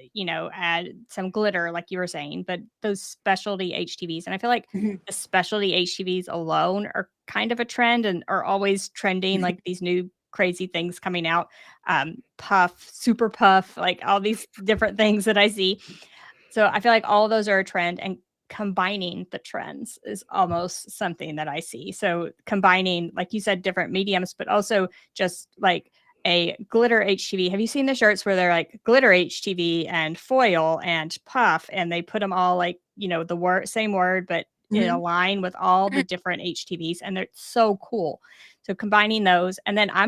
add some glitter like you were saying, but those specialty HTVs. And I feel like the specialty HTVs alone are kind of a trend and are always trending, like these new crazy things coming out. Puff, super puff, like all these different things that I see. So I feel like all of those are a trend, and combining the trends is almost something that I see. So combining, like you said, different mediums, but also just like a glitter HTV. Have you seen the shirts where they're like glitter HTV and foil and puff, and they put them all like, the same word, but in a line with all the different HTVs, and they're so cool. So combining those, and then I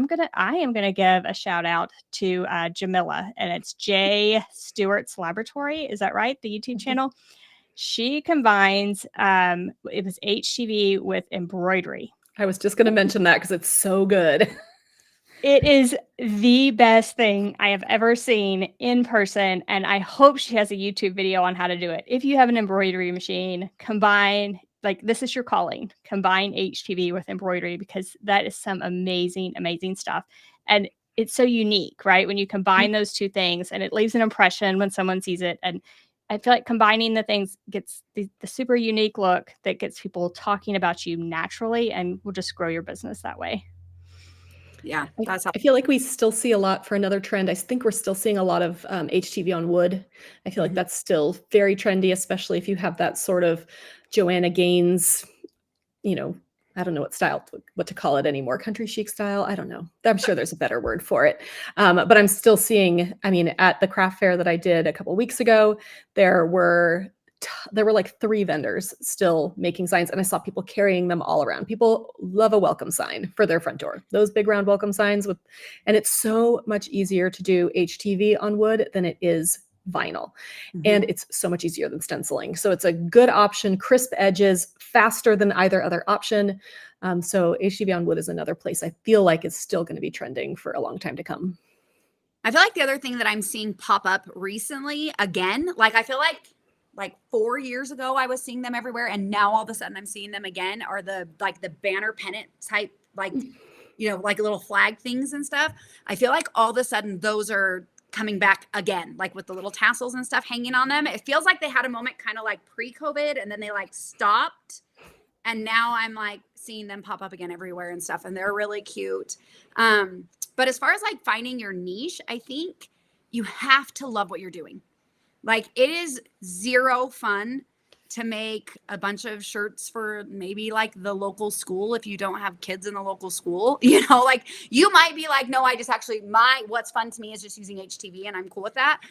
am gonna give a shout out to Jamila, and it's J Stewart's Laboratory. Is that right? The YouTube channel. She combines, it was HTV with embroidery.
I was just going to mention that because it's so good.
It is the best thing I have ever seen in person, and I hope she has a YouTube video on how to do it. If you have an embroidery machine, combine, like, this is your calling. Combine HTV with embroidery, because that is some amazing, amazing stuff. And it's so unique, right? When you combine those two things, and it leaves an impression when someone sees it. And I feel like combining the things gets the super unique look that gets people talking about you naturally, and will just grow your business that way.
Yeah,
I feel like we still see a lot for another trend. I think we're still seeing a lot of HTV on wood. I feel like that's still very trendy, especially if you have that sort of Joanna Gaines, I don't know what to call it anymore. Country chic style. I don't know. I'm sure there's a better word for it. But I'm still seeing, I mean, at the craft fair that I did a couple of weeks ago, there were like 3 vendors still making signs, and I saw people carrying them all around. People love a welcome sign for their front door. Those big round welcome signs and it's so much easier to do HTV on wood than it is vinyl. And it's so much easier than stenciling. So it's a good option, crisp edges, faster than either other option. So HTV on wood is another place I feel like is still going to be trending for a long time to come.
I feel like the other thing that I'm seeing pop up recently, again, like I feel like 4 years ago I was seeing them everywhere, and now all of a sudden I'm seeing them again, are the banner pennant type, like, you know, like little flag things and stuff. I feel like all of a sudden those are coming back again, like with the little tassels and stuff hanging on them. It feels like they had a moment kind of like pre-COVID, and then they like stopped, and now I'm like seeing them pop up again everywhere and stuff, and they're really cute. But as far as like finding your niche, I think you have to love what you're doing. Like, it is zero fun to make a bunch of shirts for maybe like the local school if you don't have kids in the local school. You know, like you might be like, no, I just actually, what's fun to me is just using HTV, and I'm cool with that.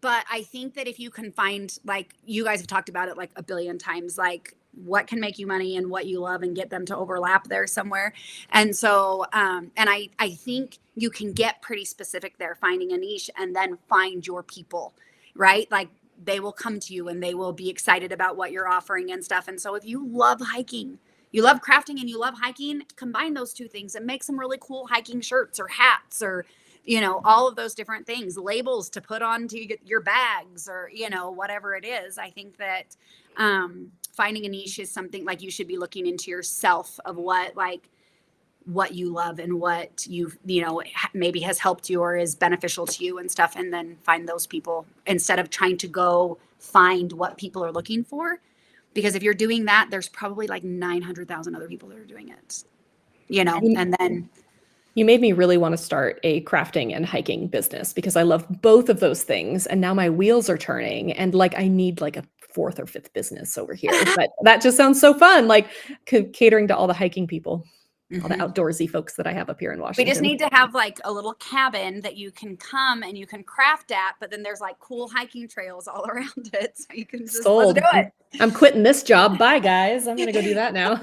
But I think that if you can find, like you guys have talked about it like a billion times, like what can make you money and what you love, and get them to overlap there somewhere. And so, and I think you can get pretty specific there, finding a niche, and then find your people, right? Like they will come to you and they will be excited about what you're offering and stuff. And so if you love hiking, you love crafting, and you love hiking, combine those 2 things and make some really cool hiking shirts or hats, or, you know, all of those different things, labels to put on to your bags, or, you know, whatever it is. I think that finding a niche is something like you should be looking into yourself of what you love and what you know, maybe has helped you or is beneficial to you and stuff. And then find those people instead of trying to go find what people are looking for. Because if you're doing that, there's probably like 900,000 other people that are doing it, you know, and then.
You made me really want to start a crafting and hiking business, because I love both of those things. And now my wheels are turning, and like I need like a 4th or 5th business over here. But that just sounds so fun, like catering to all the hiking people, all the outdoorsy folks that I have up here in Washington.
We just need to have like a little cabin that you can come and you can craft at, but then there's like cool hiking trails all around it. So you can just
Sold.
Let's do it.
I'm quitting this job. Bye guys. I'm going to go do that now.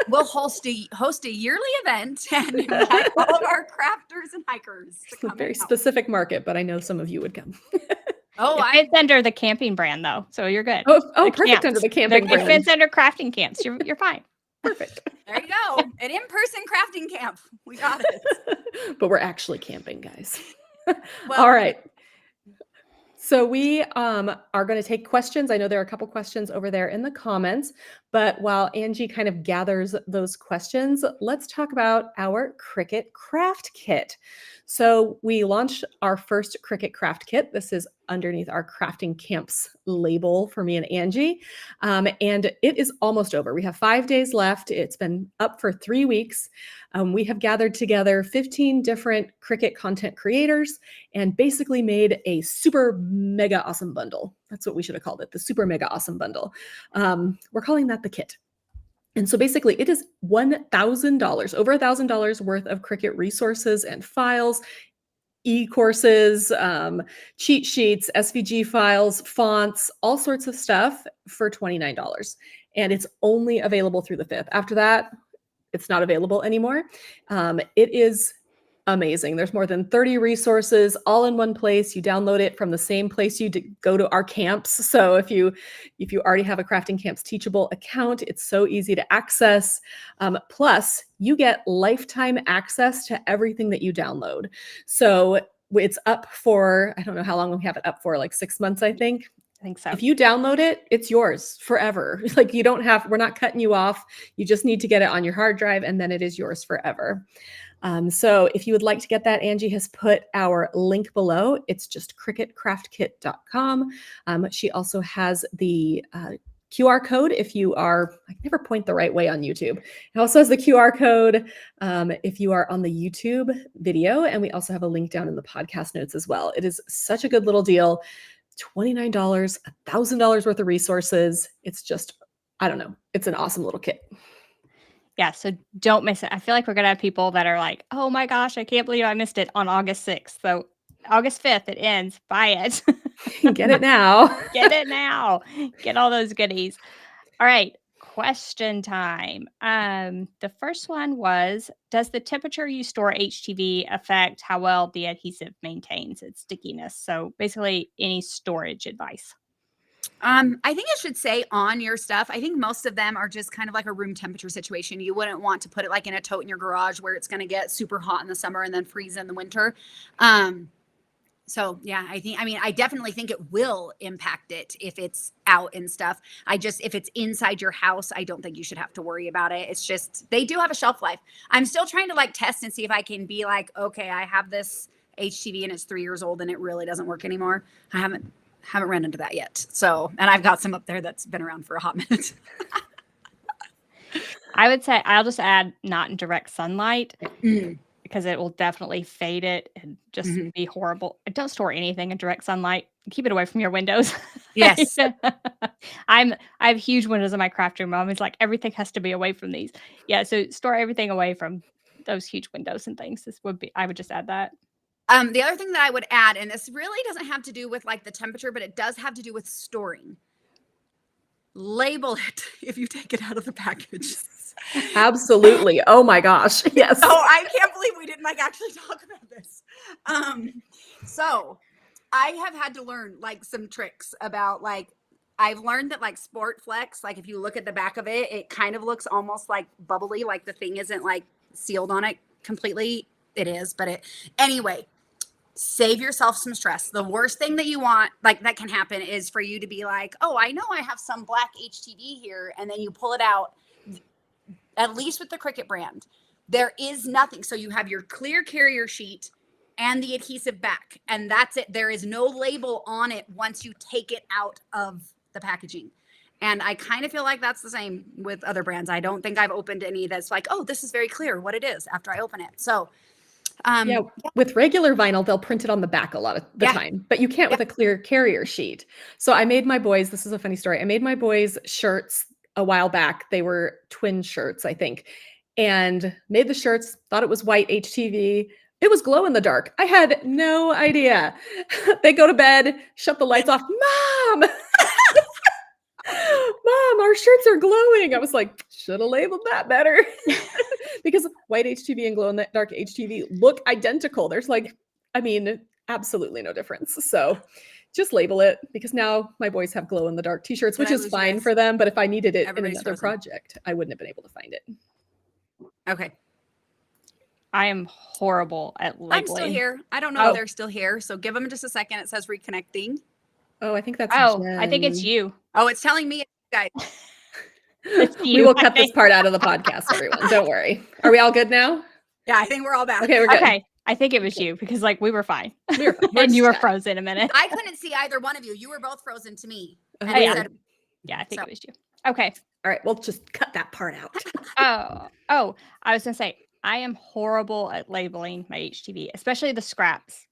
We'll host a yearly event and invite all of our crafters and hikers to come.
It's a very specific market, but I know some of you would come.
It fits under the camping brand though, so you're good.
Oh, perfect camps. Under the camping brand.
It fits under crafting camps. You're fine.
Perfect.
There you go. An in-person crafting camp. We got it.
But we're actually camping, guys.
Well,
all right. So we are going to take questions. I know there are a couple questions over there in the comments, but while Angie kind of gathers those questions, let's talk about our Cricut Craft Kit. So we launched our first Cricut Craft Kit. This is underneath our Crafting Camps label for me and Angie. And it is almost over. We have 5 days left. It's been up for 3 weeks. We have gathered together 15 different Cricut content creators and basically made a super mega awesome bundle. That's what we should have called it, the super mega awesome bundle. We're calling that the kit. And so basically it is $1,000, over $1,000 worth of Cricut resources and files, e-courses, cheat sheets, SVG files, fonts, all sorts of stuff for $29. And it's only available through the 5th. After that, it's not available anymore. It is amazing. There's more than 30 resources all in one place. You download it from the same place you go to our camps. So if you already have a Crafting Camps Teachable account, it's so easy to access. Plus, you get lifetime access to everything that you download. So it's up for, I don't know how long we have it up for, like 6 months, I think.
I think so.
If you download it, it's yours forever. Like we're not cutting you off. You just need to get it on your hard drive, and then it is yours forever. So if you would like to get that, Angie has put our link below. It's just cricutcraftkit.com. She also has the QR code if you are, I never point the right way on YouTube. It also has the QR code if you are on the YouTube video. And we also have a link down in the podcast notes as well. It is such a good little deal. $29, $1,000 worth of resources. It's just, I don't know. It's an awesome little kit.
Yeah, so don't miss it. I feel like we're going to have people that are like, oh my gosh, I can't believe I missed it on August 6th. So August 5th, it ends. Buy it.
Get it now.
Get it now. Get all those goodies. All right. Question time. The first one was, does the temperature you store HTV affect how well the adhesive maintains its stickiness? So basically any storage advice.
I think it should say on your stuff. I think most of them are just kind of like a room temperature situation. You wouldn't want to put it like in a tote in your garage where it's going to get super hot in the summer and then freeze in the winter. So yeah, I definitely think it will impact it if it's out and stuff. If it's inside your house, I don't think you should have to worry about it. It's just, they do have a shelf life. I'm still trying to like test and see if I can be like, okay, I have this HTV and it's 3 years old and it really doesn't work anymore. I haven't run into that yet. So, and I've got some up there that's been around for a hot minute.
I would say I'll just add not in direct sunlight because it will definitely fade it and just be horrible. Don't store anything in direct sunlight. Keep it away from your windows.
Yes.
I have huge windows in my craft room. Mom is like, everything has to be away from these. Yeah. So store everything away from those huge windows and things. I would just add that.
The other thing that I would add, and this really doesn't have to do with like the temperature, but it does have to do with storing. Label it if you take it out of the package.
Absolutely. Oh my gosh. Yes.
Oh, I can't believe we didn't like actually talk about this. So I have had to learn like some tricks about like, I've learned that like Sport Flex, like if you look at the back of it, it kind of looks almost like bubbly, like the thing isn't like sealed on it completely. It is, but anyway, save yourself some stress. The worst thing that you want, like that can happen, is for you to be like, oh, I know I have some black HTV here. And then you pull it out, at least with the Cricut brand, there is nothing. So you have your clear carrier sheet and the adhesive back, and that's it. There is no label on it once you take it out of the packaging. And I kind of feel like that's the same with other brands. I don't think I've opened any that's like, oh, this is very clear what it is after I open it. So
with regular vinyl, they'll print it on the back a lot of the time, but you can't with a clear carrier sheet. So I made my boys, this is a funny story. I made my boys shirts a while back. They were twin shirts, I think, and made the shirts, thought it was white HTV. It was glow in the dark. I had no idea. They go to bed, shut the lights off. Mom, Mom, our shirts are glowing. I was like, should have labeled that better. Because white HTV and glow in the dark HTV look identical. There's like, absolutely no difference. So just label it, because now my boys have glow in the dark t-shirts, which is fine for them. But if I needed it in another project, I wouldn't have been able to find it.
Okay.
I am horrible at labeling.
I'm still here. I don't know if they're still here. So give them just a second. It says reconnecting.
Oh, I think that's
Jenn. I think it's you.
Oh, it's telling me, guys.
We will cut this part out of the podcast, everyone. Don't worry. Are we all good now?
Yeah, I think we're all back.
Okay, we're good.
Okay. I think it was you, because like we were fine.
We were fine.
And you were frozen a minute.
I couldn't see either one of you. You were both frozen to me.
Yeah, I think it was you. Okay.
All right. We'll just cut that part out.
Oh, I was going to say, I am horrible at labeling my HTV, especially the scraps.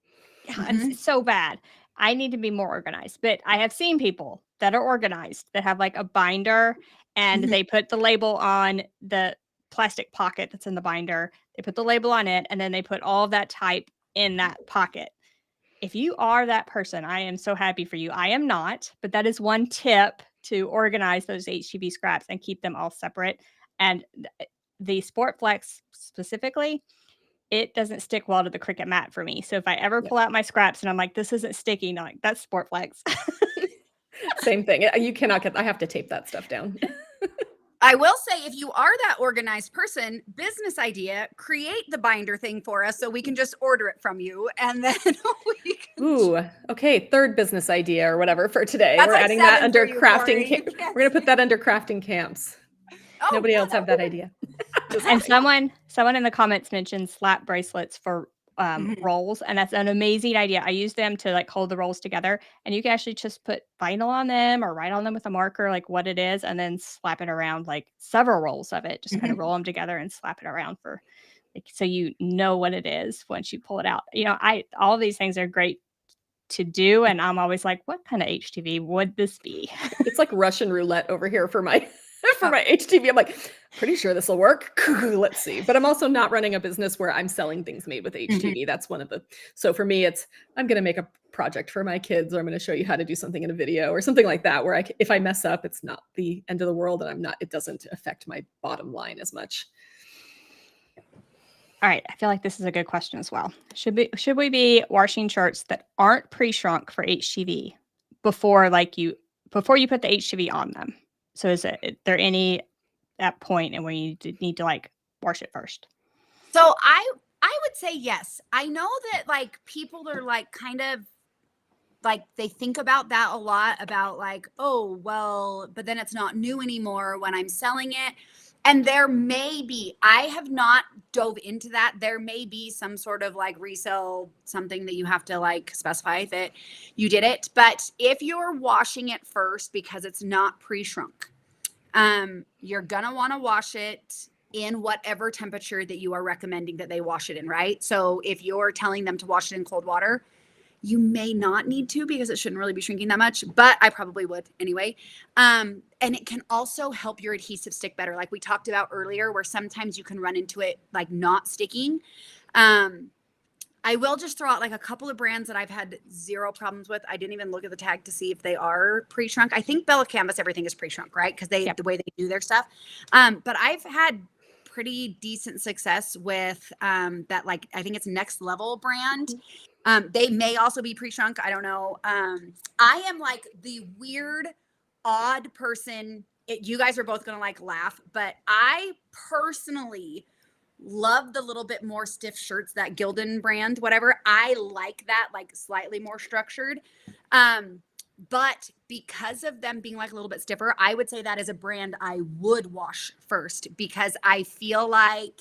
It's so bad. I need to be more organized, but I have seen people that are organized that have like a binder and they put the label on the plastic pocket that's in the binder. They put the label on it, and then they put all of that type in that pocket. If you are that person, I am so happy for you. I am not, but that is one tip to organize those HTV scraps and keep them all separate. And the Sport Flex specifically, it doesn't stick well to the Cricut mat for me. So if I ever pull out my scraps and I'm like, this isn't sticky, I'm like, that's Sport Flex.
Same thing. You cannot I have to tape that stuff down.
I will say, if you are that organized person, business idea, create the binder thing for us so we can just order it from you. And then we can...
Ooh, okay. Third business idea or whatever for today. We're adding that under crafting. We're going to put that under crafting camps. Nobody else have that idea.
And someone in the comments mentioned slap bracelets for rolls, and that's an amazing idea. I use them to like hold the rolls together, and you can actually just put vinyl on them or write on them with a marker like what it is, and then slap it around, like several rolls of it. Just kind of roll them together and slap it around for like, so you know what it is once you pull it out. All of these things are great to do, and I'm always like, what kind of HTV would this be?
It's like Russian roulette over here for my for my HTV. I'm like, pretty sure this will work. Let's see. But I'm also not running a business where I'm selling things made with HTV. That's one of the, so for me, it's, I'm going to make a project for my kids, or I'm going to show you how to do something in a video or something like that, where if I mess up, it's not the end of the world, and it doesn't affect my bottom line as much.
All right, I feel like this is a good question as well. Should we be washing shirts that aren't pre-shrunk for HTV before you put the HTV on them? So is there any at point and where you need to like wash it first?
So I would say yes. I know that like people are like kind of like they think about that a lot, about like, oh well, but then it's not new anymore when I'm selling it. And there may be, I have not dove into that. There may be some sort of like resale, something that you have to like specify that you did it. But if you're washing it first because it's not pre-shrunk, you're going to want to wash it in whatever temperature that you are recommending that they wash it in, right? So if you're telling them to wash it in cold water, you may not need to, because it shouldn't really be shrinking that much, but I probably would anyway. And it can also help your adhesive stick better. Like we talked about earlier, where sometimes you can run into it like not sticking. I will just throw out like a couple of brands that I've had zero problems with. I didn't even look at the tag to see if they are pre-shrunk. I think Bella Canvas, everything is pre-shrunk, right? Because the way they do their stuff. But I've had pretty decent success with that, like, I think it's Next Level brand. They may also be pre-shrunk. I don't know. I am like the weird, odd person. You guys are both going to like laugh, but I personally love the little bit more stiff shirts, that Gildan brand, whatever. I like that, like slightly more structured. But because of them being like a little bit stiffer, I would say that is a brand I would wash first, because I feel like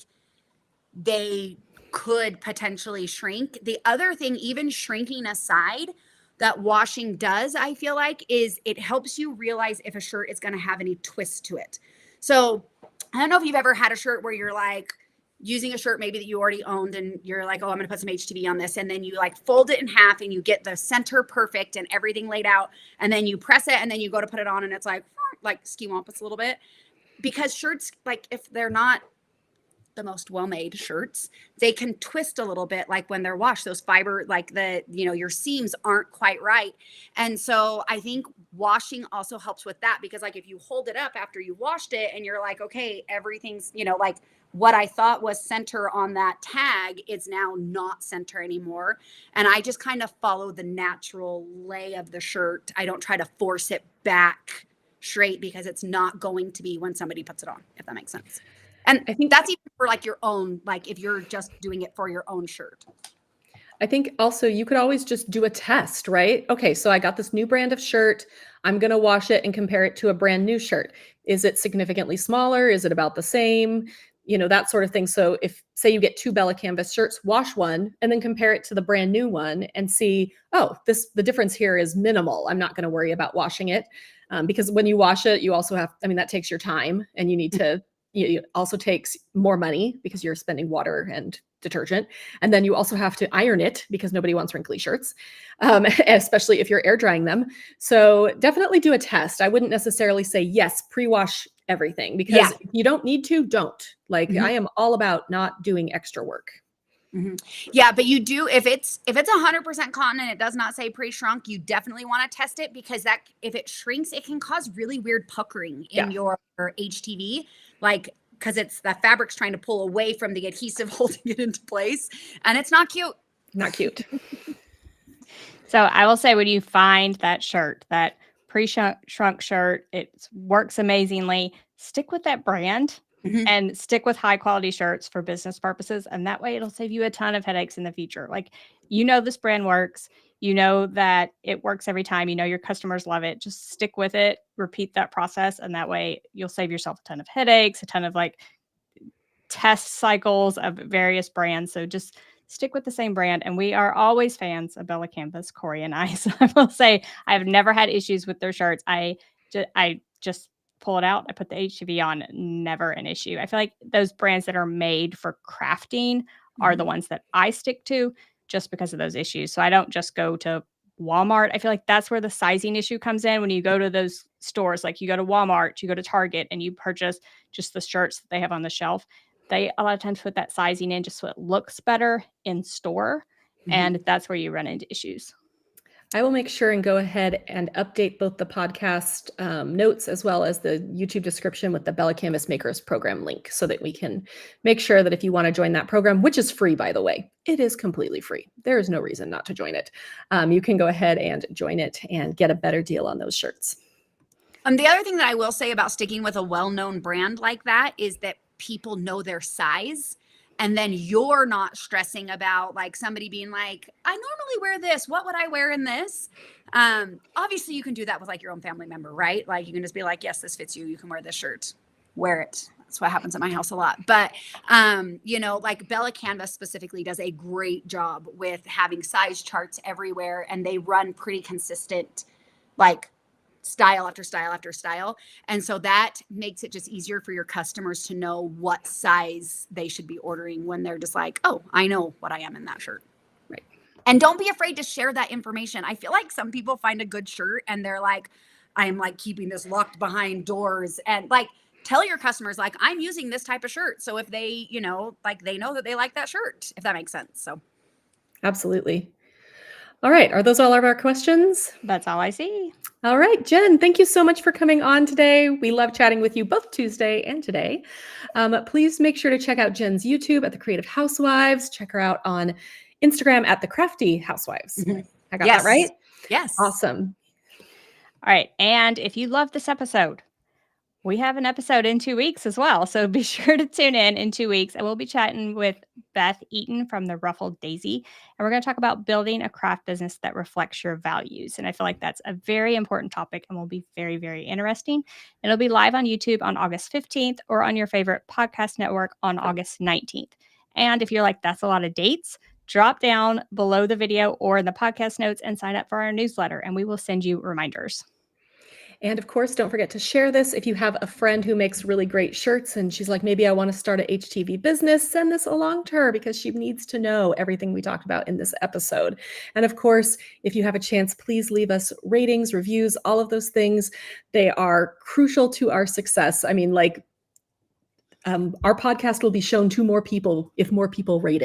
they could potentially shrink. The other thing, even shrinking aside, that washing does, I feel like, is it helps you realize if a shirt is going to have any twist to it. So I don't know if you've ever had a shirt where you're like using a shirt maybe that you already owned, and you're like, oh, I'm going to put some HTV on this. And then you like fold it in half and you get the center perfect and everything laid out. And then you press it and then you go to put it on and it's like ski-wampus a little bit. Because shirts, like if they're not the most well-made shirts, they can twist a little bit, like when they're washed, those fiber, like your seams aren't quite right. And so I think washing also helps with that, because like if you hold it up after you washed it and you're like, okay, everything's, like what I thought was center on that tag is now not center anymore. And I just kind of follow the natural lay of the shirt. I don't try to force it back straight, because it's not going to be when somebody puts it on, if that makes sense. And I think that's even for like your own, like if you're just doing it for your own shirt.
I think also you could always just do a test, right? Okay, so I got this new brand of shirt. I'm going to wash it and compare it to a brand new shirt. Is it significantly smaller? Is it about the same? That sort of thing. So if, say, you get 2 Bella Canvas shirts, wash one and then compare it to the brand new one and see, oh, the difference here is minimal. I'm not going to worry about washing it. Because when you wash it, you also have, that takes your time, and you need to, it also takes more money because you're spending water and detergent. And then you also have to iron it, because nobody wants wrinkly shirts, especially if you're air drying them. So definitely do a test. I wouldn't necessarily say, yes, pre-wash everything, because you don't need to, don't. Like, I am all about not doing extra work.
Yeah, but you do, if it's 100% cotton and it does not say pre-shrunk, you definitely want to test it, because that, if it shrinks, it can cause really weird puckering in your HTV, like, because it's the fabric's trying to pull away from the adhesive holding it into place, and it's not cute.
Not cute.
So I will say, when you find that shirt, that pre-shrunk shirt, it works amazingly, stick with that brand. And stick with high quality shirts for business purposes. And that way it'll save you a ton of headaches in the future. Like, this brand works, that it works every time, your customers love it. Just stick with it, repeat that process. And that way you'll save yourself a ton of headaches, a ton of like test cycles of various brands. So just stick with the same brand. And we are always fans of Bella Canvas, Corey and I. So I will say I've never had issues with their shirts. I just pull it out, I put the HTV on, never an issue. I feel like those brands that are made for crafting are the ones that I stick to, just because of those issues. So I don't just go to Walmart. I feel like that's where the sizing issue comes in when you go to those stores. Like you go to Walmart, you go to Target, and you purchase just the shirts that they have on the shelf. They a lot of times put that sizing in just so it looks better in store. And that's where you run into issues.
I will make sure and go ahead and update both the podcast notes as well as the YouTube description with the Bella Canvas Makers program link so that we can make sure that if you want to join that program, which is free, by the way, it is completely free. There is no reason not to join it. You can go ahead and join it and get a better deal on those shirts.
The other thing that I will say about sticking with a well-known brand like that is that people know their size. And then you're not stressing about like somebody being like, I normally wear this. What would I wear in this? Obviously, you can do that with like your own family member, right? Like you can just be like, yes, this fits you. You can wear this shirt. Wear it. That's what happens at my house a lot. But, like Bella Canvas specifically does a great job with having size charts everywhere. And they run pretty consistent, like style after style after style. And so that makes it just easier for your customers to know what size they should be ordering when they're just like, oh, I know what I am in that shirt.
Right.
And don't be afraid to share that information. I feel like some people find a good shirt and they're like, I'm like keeping this locked behind doors, and like tell your customers like I'm using this type of shirt. So if they, like they know that they like that shirt, if that makes sense. So
absolutely. All right. Are those all of our questions?
That's all I see.
All right, Jen, thank you so much for coming on today. We love chatting with you both Tuesday and today. Please make sure to check out Jen's YouTube at the Creative Housewives. Check her out on Instagram at the Crafty Housewives. I got that right?
Yes.
Awesome.
All right. And if you love this episode, we have an episode in 2 weeks as well. So be sure to tune in 2 weeks. And we'll be chatting with Beth Eaton from the Ruffled Daisy. And we're going to talk about building a craft business that reflects your values. And I feel like that's a very important topic and will be very, very interesting. It'll be live on YouTube on August 15th or on your favorite podcast network on August 19th. And if you're like, that's a lot of dates, drop down below the video or in the podcast notes and sign up for our newsletter. And we will send you reminders.
And of course, don't forget to share this. If you have a friend who makes really great shirts and she's like, maybe I want to start a HTV business, send this along to her because she needs to know everything we talked about in this episode. And of course, if you have a chance, please leave us ratings, reviews, all of those things. They are crucial to our success. I mean, our podcast will be shown to more people if more people rate